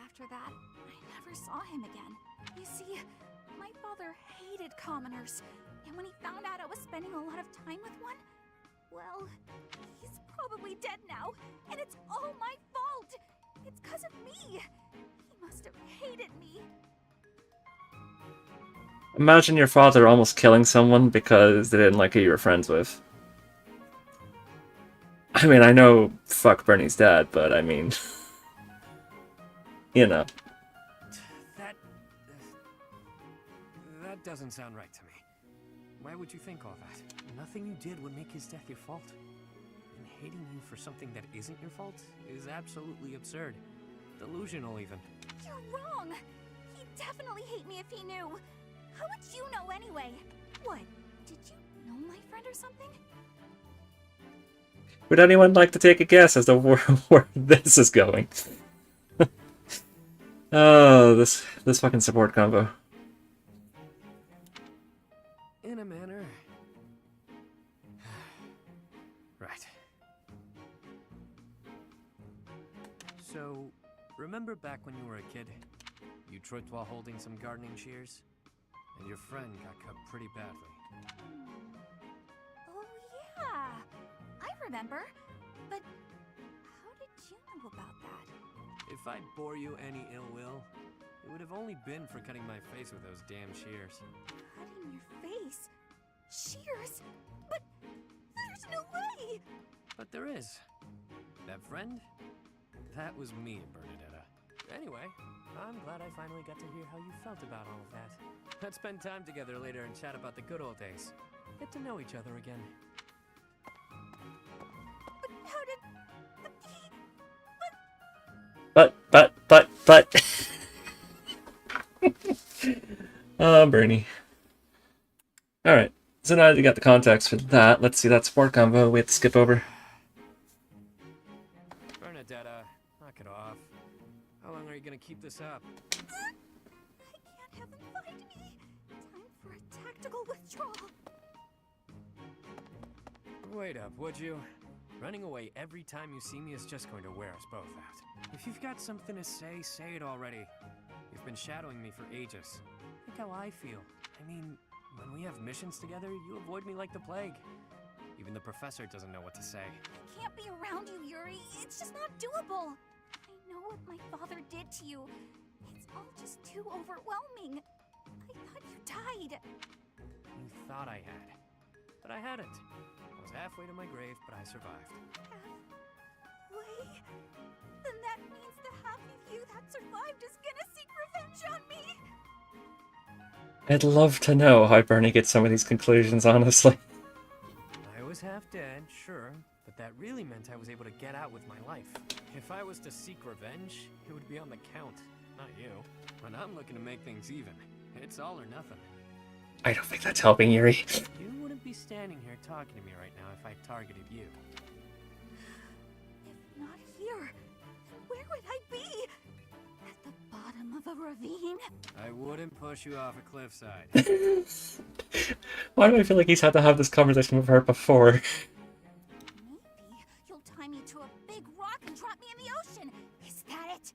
After that, I never saw him again. You see, my father hated commoners, and when he found out I was spending a lot of time with one, well, he's probably dead now, and it's all my fault! It's because of me! He must have hated me. Imagine your father almost killing someone because they didn't like who you were friends with. I mean, I know fuck Bernie's dad, but I mean... you know. That doesn't sound right to me. Why would you think all that? Nothing you did would make his death your fault. And hating you for something that isn't your fault is absolutely absurd. Delusional, even. You're wrong! He'd definitely hate me if he knew. How would you know anyway? What? Did you know my friend or something? Would anyone like to take a guess as to where this is going? Oh, this fucking support combo. In a manner. Right. So, remember back when you were a kid? You tripped while holding some gardening shears? And your friend got cut pretty badly. Oh, yeah. I remember. But how did you know about that? If I bore you any ill will, it would have only been for cutting my face with those damn shears. Cutting your face? Shears? But there's no way! But there is. That friend? That was me, Bernadetta. Anyway, I'm glad I finally got to hear how you felt about all of that. Let's spend time together later and chat about the good old days. Get to know each other again. But how did... But... Oh, Bernie. Alright, so now that you got the context for that, let's see that support combo we have to skip over. Bernadetta, knock it off. How long are you gonna keep this up? I can't have him practical withdrawal. Wait up, would you? Running away every time you see me is just going to wear us both out. If you've got something to say, say it already. You've been shadowing me for ages. Think how I feel. I mean, when we have missions together, you avoid me like the plague. Even the professor doesn't know what to say. I can't be around you, Yuri. It's just not doable. I know what my father did to you. It's all just too overwhelming. I thought you died. You thought I had. But I hadn't. I was halfway to my grave, but I survived. Halfway? Then that means the half of you that survived is gonna seek revenge on me. I'd love to know how Bernie gets some of these conclusions, honestly. I was half dead, sure, but that really meant I was able to get out with my life. If I was to seek revenge, it would be on the Count, not you. But I'm looking to make things even. It's all or nothing. I don't think that's helping, Yuri. You wouldn't be standing here talking to me right now if I targeted you. If not here, then where would I be? At the bottom of a ravine? I wouldn't push you off a cliffside. Why do I feel like he's had to have this conversation with her before? Maybe you'll tie me to a big rock and drop me in the ocean. Is that it?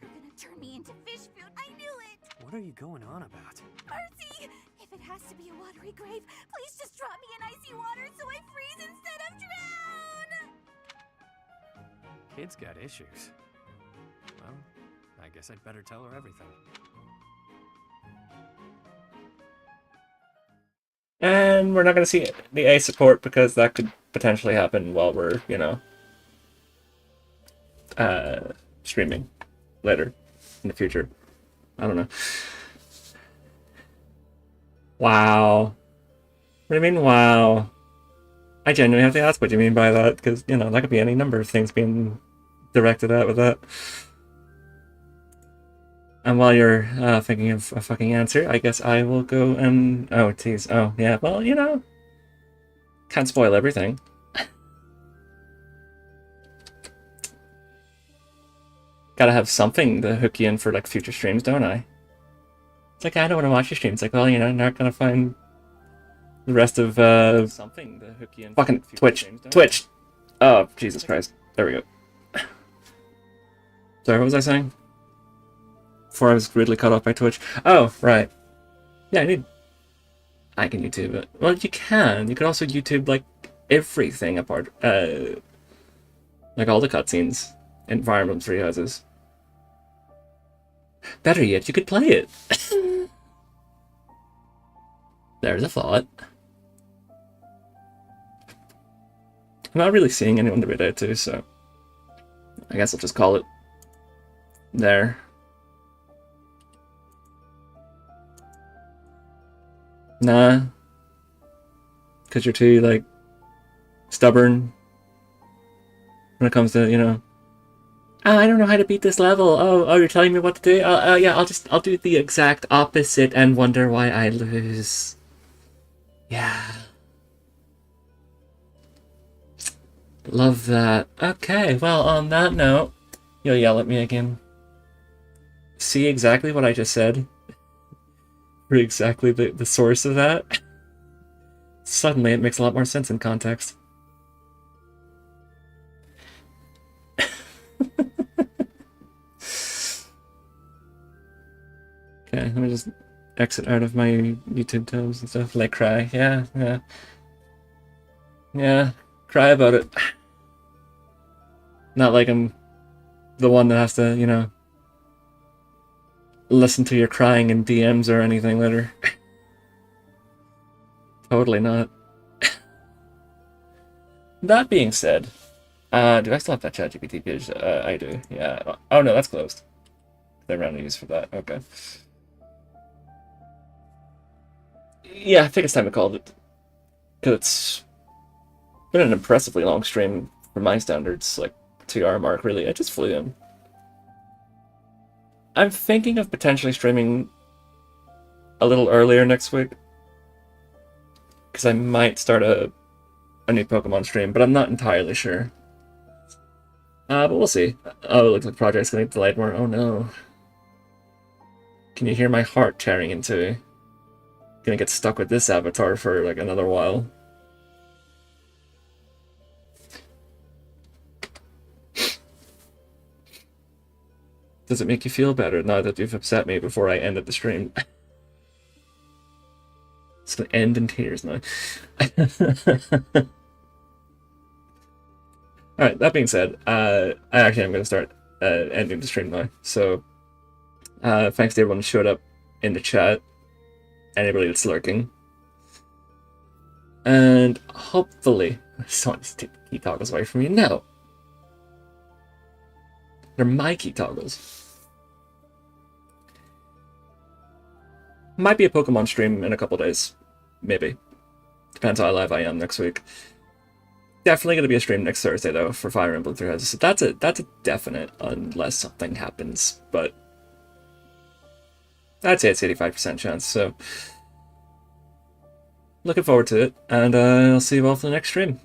You're gonna turn me into fish food. I knew it. What are you going on about? Mercy! If it has to be a watery grave, please just drop me in icy water so I freeze instead of drown! Kid's got issues. Well, I guess I'd better tell her everything. And we're not going to see the A support because that could potentially happen while we're, you know, streaming later in the future. I don't know. Wow. What do you mean, wow? I genuinely have to ask what you mean by that, because, you know, that could be any number of things being directed at with that. And while you're thinking of a fucking answer, I guess I will go and... Oh, tease. Oh, yeah, well, you know. Can't spoil everything. Gotta have something to hook you in for, like, future streams, don't I? It's like, I don't want to watch your stream. It's like, well, you know, you're not gonna find the rest of, something to hook you in fucking for Twitch. Streams, Twitch! Oh, Jesus Christ. There we go. Sorry, what was I saying? Before I was rudely cut off by Twitch. Oh, right. Yeah, I can YouTube it. Well, you can. You can also YouTube, like, everything apart. Like all the cutscenes in Fire Emblem Three Houses. Better yet, you could play it. There's a thought. I'm not really seeing anyone to read out to, so I guess I'll just call it there. Nah. Because you're too, like, stubborn when it comes to, you know, oh, I don't know how to beat this level. Oh, you're telling me what to do? Yeah, I'll do the exact opposite and wonder why I lose. Yeah. Love that. Okay, well, on that note, you'll yell at me again. See exactly what I just said? For exactly the source of that? Suddenly it makes a lot more sense in context. Okay, let me just exit out of my YouTube tabs and stuff. Like, cry. Yeah. Yeah, cry about it. Not like I'm the one that has to, you know, listen to your crying in DMs or anything later. Totally not. That being said, do I still have that ChatGPT page? I do, yeah. Oh no, that's closed. They're running use for that, okay. Yeah, I think it's time to call it. Because it's been an impressively long stream for my standards, like 2-hour mark, really. I just flew in. I'm thinking of potentially streaming a little earlier next week. Because I might start a new Pokemon stream, but I'm not entirely sure. But we'll see. Oh, it looks like the project's getting delayed more. Oh no. Can you hear my heart tearing in two? gonna get stuck with this avatar for like another while. Does it make you feel better now that you've upset me before I ended the stream? It's gonna end in tears now. Alright, that being said, I actually am gonna start ending the stream now. So, thanks to everyone who showed up in the chat, anybody that's lurking. And hopefully, someone needs to take the key toggles away from you. No! They're my key toggles. Might be a Pokemon stream in a couple days. Maybe. Depends how live I am next week. Definitely going to be a stream next Thursday, though, for Fire Emblem Three Houses. So that's a definite, unless something happens. But I'd say it's 85% chance, so looking forward to it, and I'll see you all for the next stream.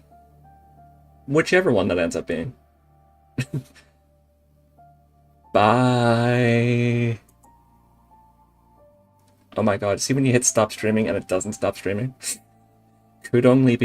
Whichever one that ends up being. Bye. Oh my god, see when you hit stop streaming and it doesn't stop streaming? Could only be